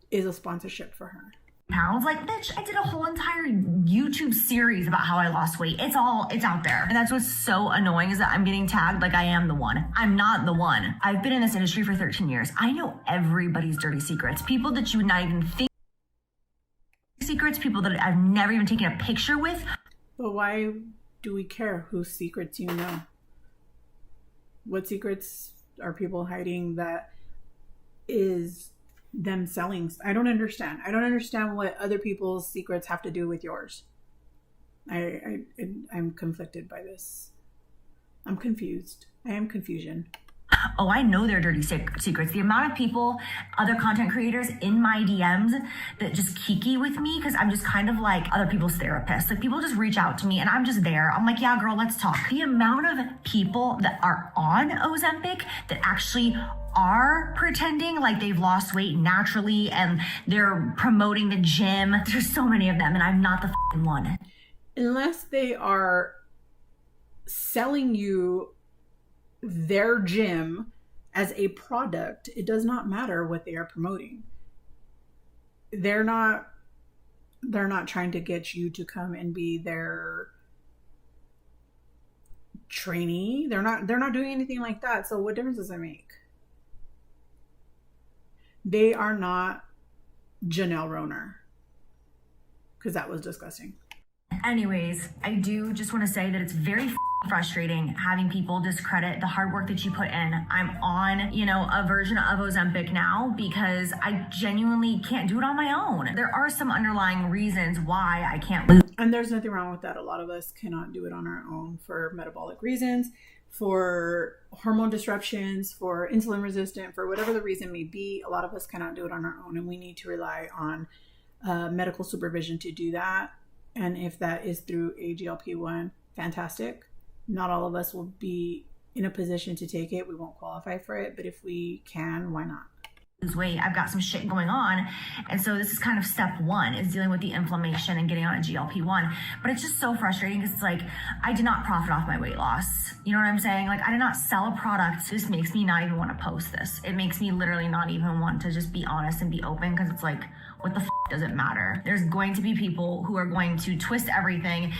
is a sponsorship for her. Pounds. Like, bitch, I did a whole entire YouTube series about how I lost weight. It's out there. And that's what's so annoying is that I'm getting tagged like I am the one. I'm not the one. I've been in this industry for 13 years. I know everybody's dirty secrets. People that you would not even think secrets, people that I've never even taken a picture with. But why do we care whose secrets you know? What secrets are people hiding that is them selling? I don't understand. I don't understand what other people's secrets have to do with yours. I'm conflicted by this. I'm confused. I am confusion. Oh, I know their dirty secrets. The amount of people, other content creators in my DMs that just kiki with me because I'm just kind of like other people's therapist. Like people just reach out to me and I'm just there. I'm like, yeah, girl, let's talk. The amount of people that are on Ozempic that actually are pretending like they've lost weight naturally and they're promoting the gym. There's so many of them and I'm not the f***ing one. Unless they are selling you their gym as a product, it does not matter what they are promoting. They're not trying to get you to come and be their trainee. They're not doing anything like that. So what difference does it make? They are not Janelle Roner, because that was disgusting. Anyways, I do just want to say that it's very frustrating having people discredit the hard work that you put in. I'm on, a version of Ozempic now because I genuinely can't do it on my own. There are some underlying reasons why I can't lose. And there's nothing wrong with that. A lot of us cannot do it on our own for metabolic reasons, for hormone disruptions, for insulin resistant, for whatever the reason may be. A lot of us cannot do it on our own, and we need to rely on medical supervision to do that. And if that is through a GLP-1, fantastic. Not all of us will be in a position to take it. We won't qualify for it, but if we can, why not? lose weight, I've got some shit going on. And so this is kind of step one, is dealing with the inflammation and getting on a GLP-1. But it's just so frustrating because it's like, I did not profit off my weight loss. You know what I'm saying? Like, I did not sell a product. This makes me not even want to post this. It makes me literally not even want to just be honest and be open, because it's like, what the does it matter? There's going to be people who are going to twist everything.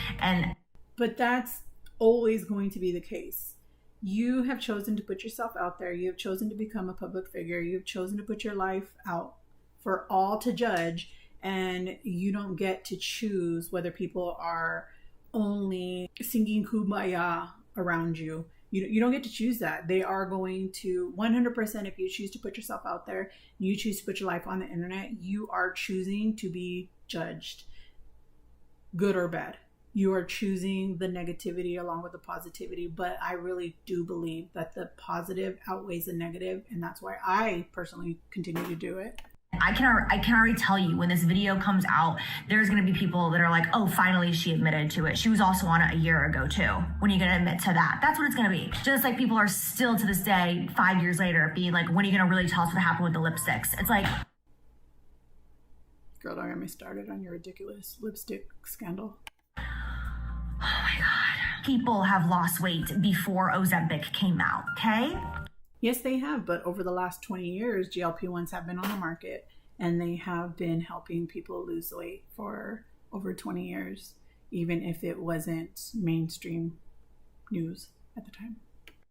But that's always going to be the case. You have chosen to put yourself out there. You have chosen to become a public figure. You've chosen to put your life out for all to judge. And you don't get to choose whether people are only singing kumbaya around you. You don't get to choose that. They are going to 100%, if you choose to put yourself out there, you choose to put your life on the internet, you are choosing to be judged, good or bad. You are choosing the negativity along with the positivity. But I really do believe that the positive outweighs the negative. And that's why I personally continue to do it. I can already tell you, when this video comes out, there's going to be people that are like, oh, finally she admitted to it. She was also on it a year ago too. When are you going to admit to that? That's what it's going to be. Just like people are still to this day, 5 years later, being like, when are you going to really tell us what happened with the lipsticks? It's like, girl, don't get me started on your ridiculous lipstick scandal. Oh my God. People have lost weight before Ozempic came out, okay? Yes, they have. But over the last 20 years, GLP-1s have been on the market, and they have been helping people lose weight for over 20 years, even if it wasn't mainstream news at the time.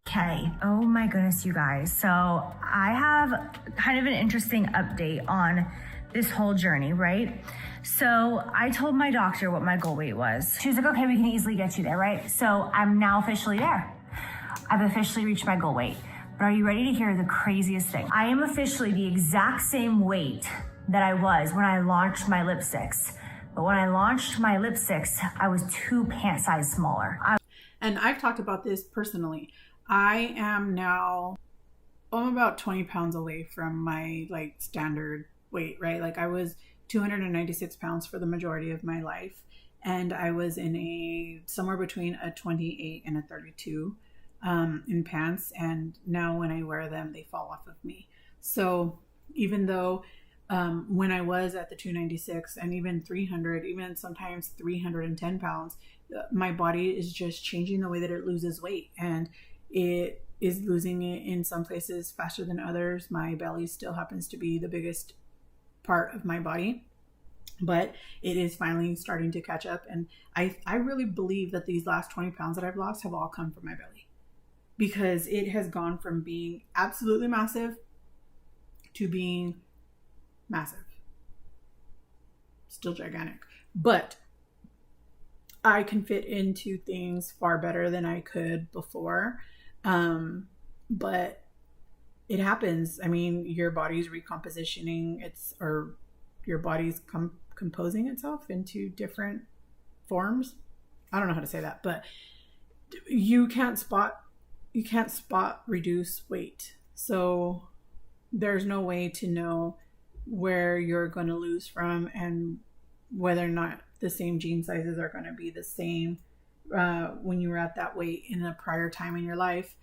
Okay. Oh my goodness, you guys. So I have kind of an interesting update on this whole journey, right? So I told my doctor what my goal weight was. She was like, okay, we can easily get you there, right? So I'm now officially there. I've officially reached my goal weight. But are you ready to hear the craziest thing? I am officially the exact same weight that I was when I launched my lipsticks. But when I launched my lipsticks, I was 2 pant size smaller. And I've talked about this personally. I am now, I'm about 20 pounds away from my like standard weight, right? Like I was 296 pounds for the majority of my life. And I was in somewhere between a 28 and a 32 in pants. And now when I wear them, they fall off of me. So even though when I was at the 296 and even 300, even sometimes 310 pounds, my body is just changing the way that it loses weight. And it is losing it in some places faster than others. My belly still happens to be the biggest part of my body, but it is finally starting to catch up. And I really believe that these last 20 pounds that I've lost have all come from my belly, because it has gone from being absolutely massive to being massive. Still gigantic, but I can fit into things far better than I could before. But it happens. I mean, your body's recompositioning, or your body's composing itself into different forms. I don't know how to say that, but you can't spot reduce weight. So there's no way to know where you're going to lose from and whether or not the same jean sizes are going to be the same when you were at that weight in a prior time in your life,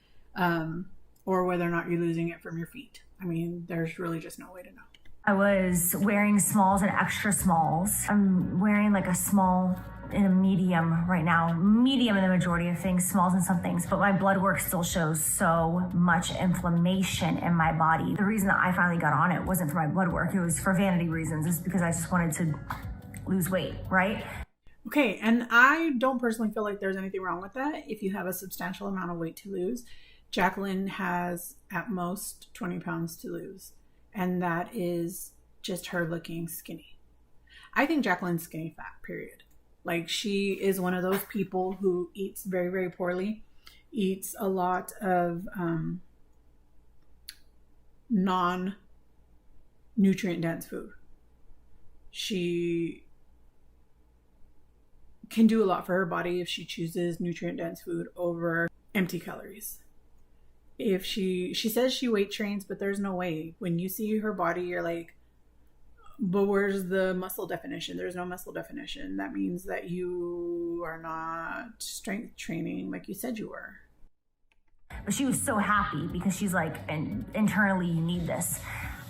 or whether or not you're losing it from your feet. I mean, there's really just no way to know. I was wearing smalls and extra smalls. I'm wearing like a small and a medium right now. Medium in the majority of things, smalls in some things, but my blood work still shows so much inflammation in my body. The reason that I finally got on it wasn't for my blood work. It was for vanity reasons. It's because I just wanted to lose weight, right? Okay, and I don't personally feel like there's anything wrong with that. If you have a substantial amount of weight to lose, Jaclyn has at most 20 pounds to lose. And that is just her looking skinny. I think Jaclyn's skinny fat, period. Like, she is one of those people who eats very, very poorly, eats a lot of non-nutrient dense food. She can do a lot for her body if she chooses nutrient dense food over empty calories. If she says she weight trains, but there's no way. When you see her body, you're like, but where's the muscle definition? There's no muscle definition. That means that you are not strength training like you said you were. But she was so happy because she's like, and internally you need this.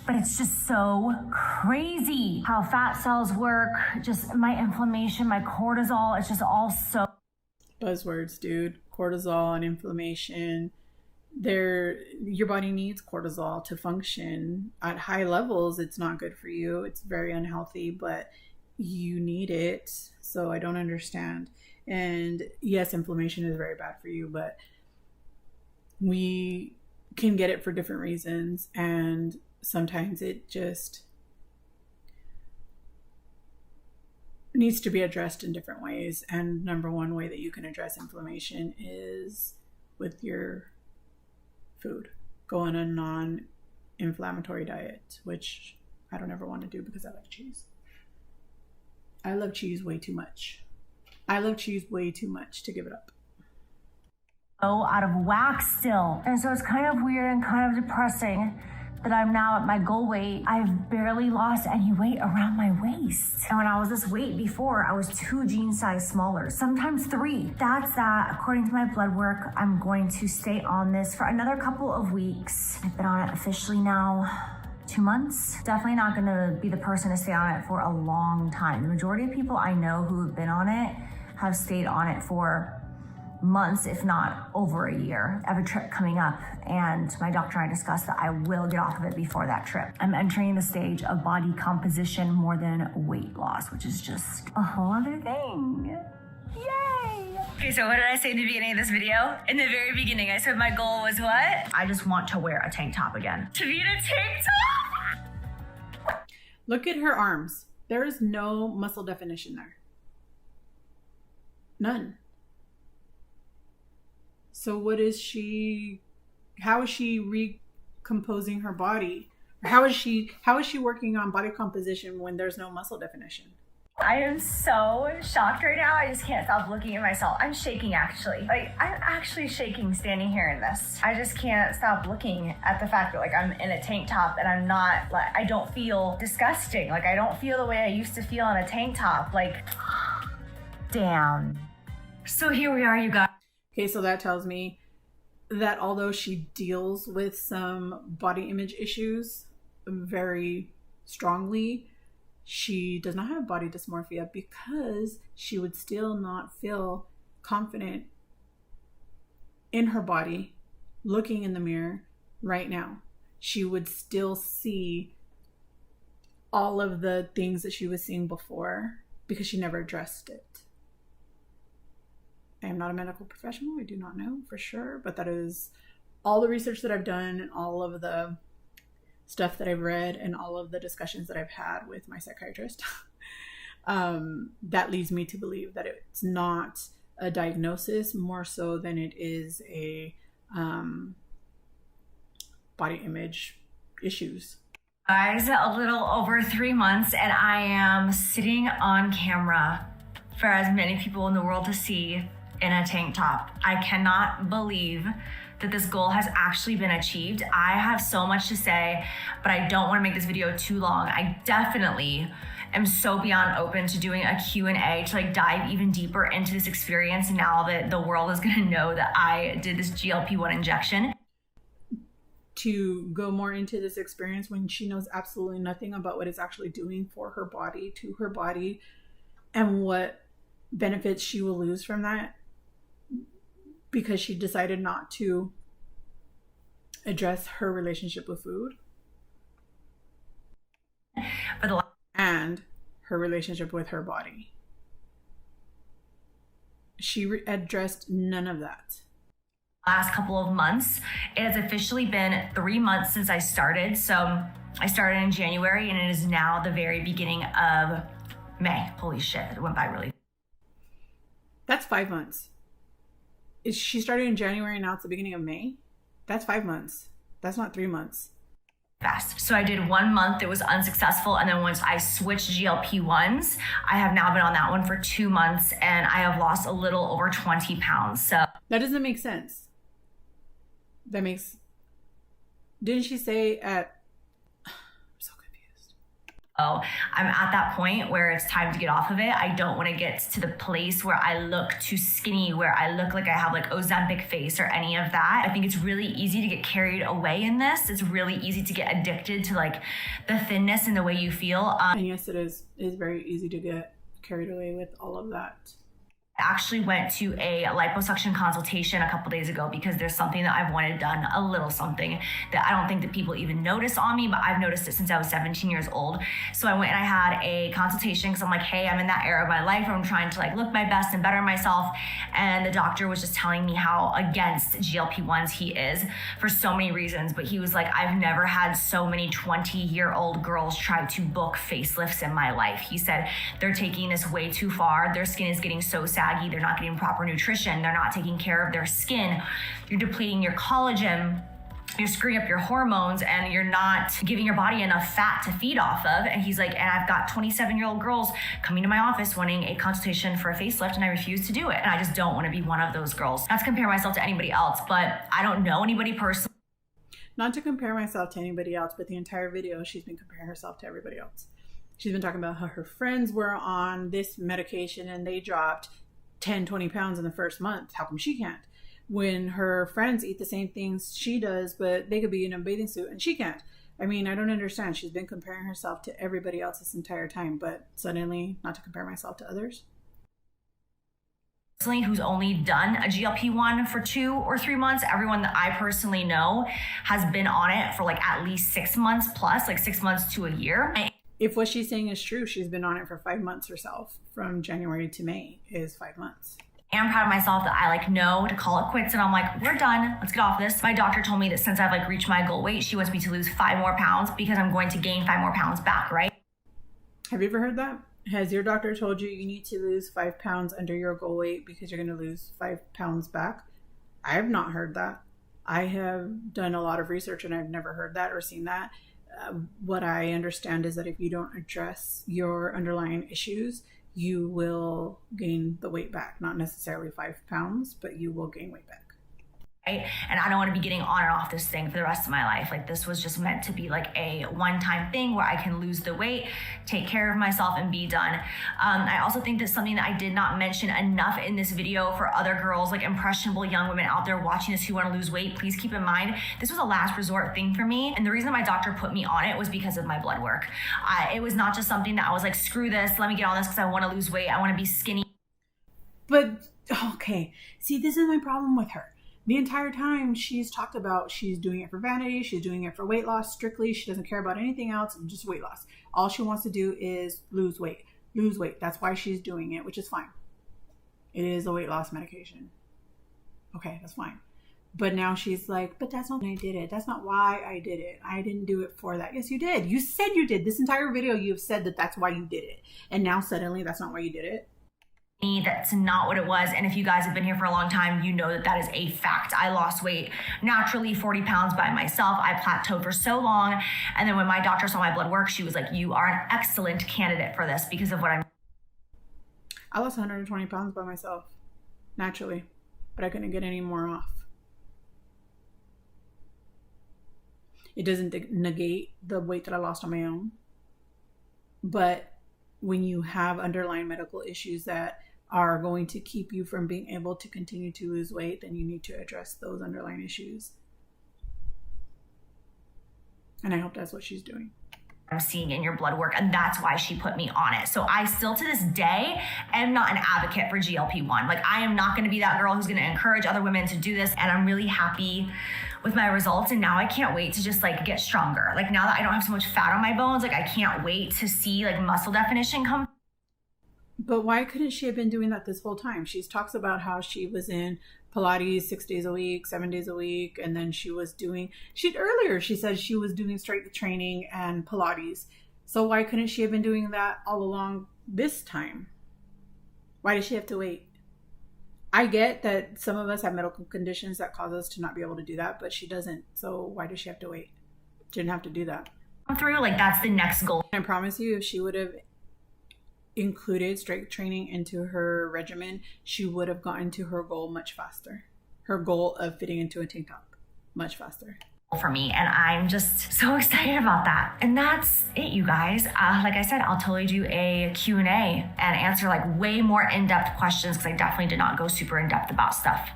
but it's just so crazy how fat cells work, just my inflammation, my cortisol, it's just all so... Buzzwords, dude. Cortisol and inflammation. Your body needs cortisol to function. At high levels, it's not good for you. It's very unhealthy, but you need it. So I don't understand. And yes, inflammation is very bad for you, but we can get it for different reasons. And sometimes it just needs to be addressed in different ways. And number one way that you can address inflammation is with your food. Go on a non-inflammatory diet, which I don't ever want to do because I like cheese. I love cheese way too much. I love cheese way too much to give it up. Out of whack still. And so it's kind of weird and kind of depressing that I'm now at my goal weight. I've barely lost any weight around my waist. And when I was this weight before, I was 2 jean size smaller, sometimes 3. That's that. According to my blood work, I'm going to stay on this for another couple of weeks. I've been on it officially now 2 months. Definitely not gonna be the person to stay on it for a long time. The majority of people I know who have been on it have stayed on it for months, if not over a year. I have a trip coming up and my doctor and I discussed that I will get off of it before that trip. I'm entering the stage of body composition more than weight loss, which is just a whole other thing. Yay! Okay, so what did I say in the beginning of this video? In the very beginning, I said my goal was what? I just want to wear a tank top again. To be in a tank top! Look at her arms. There is no muscle definition there. None. So how is she recomposing her body? How is she working on body composition when there's no muscle definition? I am so shocked right now. I just can't stop looking at myself. I'm shaking actually. Like, I'm actually shaking standing here in this. I just can't stop looking at the fact that like I'm in a tank top and I'm not like, I don't feel disgusting. Like I don't feel the way I used to feel in a tank top. Like, damn. So here we are, you guys. Okay, so that tells me that although she deals with some body image issues very strongly, she does not have body dysmorphia because she would still not feel confident in her body looking in the mirror right now. She would still see all of the things that she was seeing before because she never addressed it. I am not a medical professional. I do not know for sure, but that is all the research that I've done and all of the stuff that I've read and all of the discussions that I've had with my psychiatrist. That leads me to believe that it's not a diagnosis more so than it is a body image issues. Guys, a little over 3 months and I am sitting on camera for as many people in the world to see in a tank top. I cannot believe that this goal has actually been achieved. I have so much to say, but I don't want to make this video too long. I definitely am so beyond open to doing a Q&A to like dive even deeper into this experience now that the world is gonna know that I did this GLP-1 injection. To go more into this experience when she knows absolutely nothing about what it's actually doing for her body, to her body, and what benefits she will lose from that because she decided not to address her relationship with food and her relationship with her body. She addressed none of that. Last couple of months, it has officially been 3 months since I started. So I started in January and it is now the very beginning of May. Holy shit, it went by really. That's 5 months. She started in January and now it's the beginning of May. That's 5 months. That's not 3 months. Fast. So I did 1 month, it was unsuccessful. And then once I switched GLP-1s, I have now been on that one for 2 months and I have lost a little over 20 pounds. So that doesn't make sense. Didn't she say I'm so confused. Oh, I'm at that point where it's time to get off of it. I don't want to get to the place where I look too skinny, where I look like I have like Ozempic face or any of that. I think it's really easy to get carried away in this. It's really easy to get addicted to like the thinness and the way you feel. And yes, it is very easy to get carried away with all of that. I actually went to a liposuction consultation a couple days ago because there's something that I've wanted done, a little something that I don't think that people even notice on me, but I've noticed it since I was 17 years old. So I went and I had a consultation because I'm like, hey, I'm in that era of my life where I'm trying to like look my best and better myself. And the doctor was just telling me how against GLP-1s he is for so many reasons. But he was like, I've never had so many 20-year-old girls try to book facelifts in my life. He said, they're taking this way too far. Their skin is getting so sad. They're not getting proper nutrition. They're not taking care of their skin. You're depleting your collagen. You're screwing up your hormones and you're not giving your body enough fat to feed off of. And he's like, and I've got 27-year-old girls coming to my office wanting a consultation for a facelift and I refuse to do it. And I just don't want to be one of those girls. Not to compare myself to anybody else, but I don't know anybody personally. Not to compare myself to anybody else, but the entire video, she's been comparing herself to everybody else. She's been talking about how her friends were on this medication and they dropped 10, 20 pounds in the first month. How come she can't? When her friends eat the same things she does, but they could be in a bathing suit and she can't. I mean, I don't understand. She's been comparing herself to everybody else this entire time, but suddenly, not to compare myself to others. Who's only done a GLP-1 for 2 or 3 months. Everyone that I personally know has been on it for like at least 6 months plus, like 6 months to a year. If what she's saying is true, she's been on it for 5 months herself. From January to May is 5 months. I'm proud of myself that I like know to call it quits and I'm like, we're done. Let's get off this. My doctor told me that since I've like reached my goal weight, she wants me to lose 5 more pounds because I'm going to gain 5 more pounds back, right? Have you ever heard that? Has your doctor told you you need to lose 5 pounds under your goal weight because you're going to lose 5 pounds back? I have not heard that. I have done a lot of research and I've never heard that or seen that. What I understand is that if you don't address your underlying issues, you will gain the weight back. Not necessarily 5 pounds, but you will gain weight back. Right? And I don't want to be getting on and off this thing for the rest of my life. Like this was just meant to be like a one-time thing where I can lose the weight, take care of myself and be done. I also think that's something that I did not mention enough in this video for other girls, like impressionable young women out there watching this who want to lose weight. Please keep in mind, this was a last resort thing for me. And the reason my doctor put me on it was because of my blood work. It was not just something that I was like, screw this, let me get on this because I want to lose weight. I want to be skinny. But, okay. See, this is my problem with her. The entire time she's talked about she's doing it for vanity, she's doing it for weight loss strictly, she doesn't care about anything else, just weight loss. All she wants to do is lose weight. Lose weight. That's why she's doing it, which is fine. It is a weight loss medication. Okay, that's fine. But now she's like, but that's not why I did it. That's not why I did it. I didn't do it for that. Yes, you did. You said you did. This entire video, you've said that that's why you did it. And now suddenly that's not why you did it. That's not what it was. And if you guys have been here for a long time, you know that that is a fact. I lost weight naturally, 40 pounds by myself. I plateaued for so long. And then when my doctor saw my blood work, she was like, you are an excellent candidate for this because of what I'm. I lost 120 pounds by myself naturally, but I couldn't get any more off. It doesn't negate the weight that I lost on my own. But when you have underlying medical issues that are going to keep you from being able to continue to lose weight, then you need to address those underlying issues. And I hope that's what she's doing. I'm seeing in your blood work, and that's why she put me on it. So I still to this day am not an advocate for GLP-1. Like I am not going to be that girl who's going to encourage other women to do this. And I'm really happy with my results. And now I can't wait to just like get stronger. Like now that I don't have so much fat on my bones, like I can't wait to see like muscle definition come. But why couldn't she have been doing that this whole time? She talks about how she was in Pilates 6 days a week, 7 days a week. And then she said she was doing strength training and Pilates. So why couldn't she have been doing that all along this time? Why does she have to wait? I get that some of us have medical conditions that cause us to not be able to do that, but she doesn't. So why does she have to wait? She didn't have to do that. Through, like that's the next goal. I promise you, if she would have included strength training into her regimen, she would have gotten to her goal much faster. Her goal of fitting into a tank top much faster. for me, and I'm just so excited about that. And that's it, you guys. Like I said, I'll totally do a Q&A and answer like way more in-depth questions, because I definitely did not go super in-depth about stuff.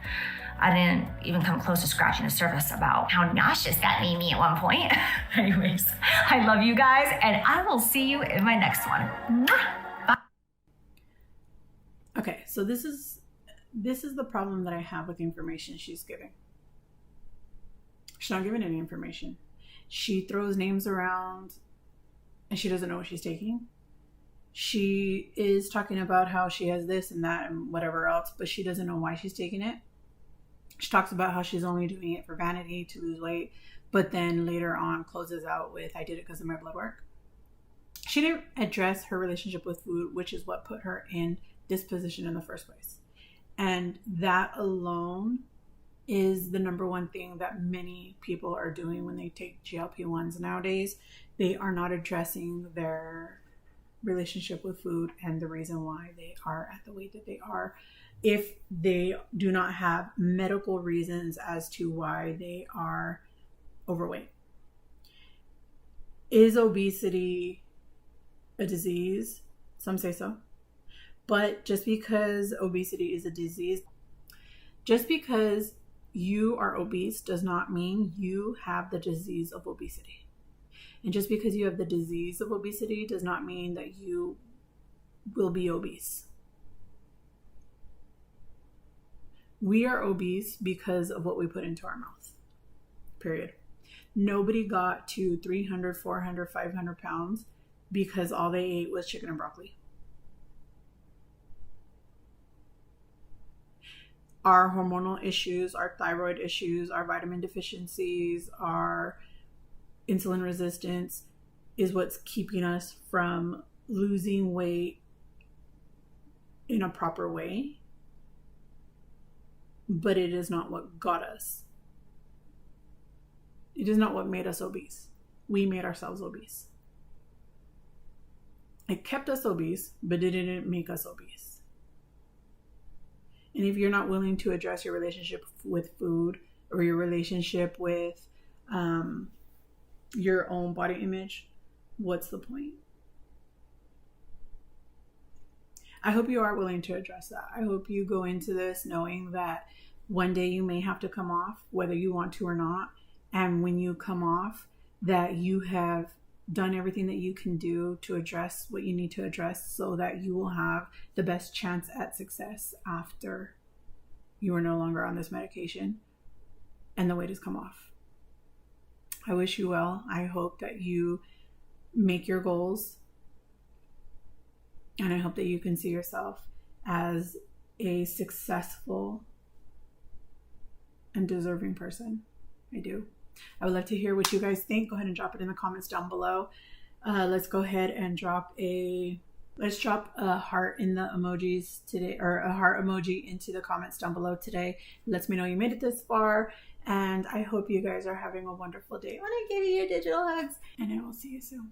I didn't even come close to scratching the surface about how nauseous that made me at one point. Anyways, I love you guys, and I will see you in my next one. Mwah! Bye. Okay, so this is the problem that I have with the information she's giving. She's not giving any information. She throws names around and she doesn't know what she's taking. She is talking about how she has this and that and whatever else, but she doesn't know why she's taking it. She talks about how she's only doing it for vanity, to lose weight, but then later on closes out with, I did it because of my blood work. She didn't address her relationship with food, which is what put her in this position in the first place. And that alone is the number one thing that many people are doing when they take GLP-1s nowadays. They are not addressing their relationship with food and the reason why they are at the weight that they are, if they do not have medical reasons as to why they are overweight. Is obesity a disease? Some say so. But just because obesity is a disease, just because you are obese does not mean you have the disease of obesity. And just because you have the disease of obesity does not mean that you will be obese. We are obese because of what we put into our mouth. Period. Nobody got to 300, 400, 500 pounds because all they ate was chicken and broccoli. Our hormonal issues, our thyroid issues, our vitamin deficiencies, our insulin resistance is what's keeping us from losing weight in a proper way. But it is not what got us. It is not what made us obese. We made ourselves obese. It kept us obese, but it didn't make us obese. And if you're not willing to address your relationship with food or your relationship with your own body image, what's the point? I hope you are willing to address that. I hope you go into this knowing that one day you may have to come off, whether you want to or not. And when you come off, that you have done everything that you can do to address what you need to address so that you will have the best chance at success after you are no longer on this medication and the weight has come off. I wish you well. I hope that you make your goals, and I hope that you can see yourself as a successful and deserving person. I do. I would love to hear what you guys think. Go ahead and drop it in the comments down below. Let's go ahead and drop a heart in the emojis today, or a heart emoji into the comments down below today. It lets me know you made it this far, and I hope you guys are having a wonderful day. I want to give you digital hugs, and I will see you soon.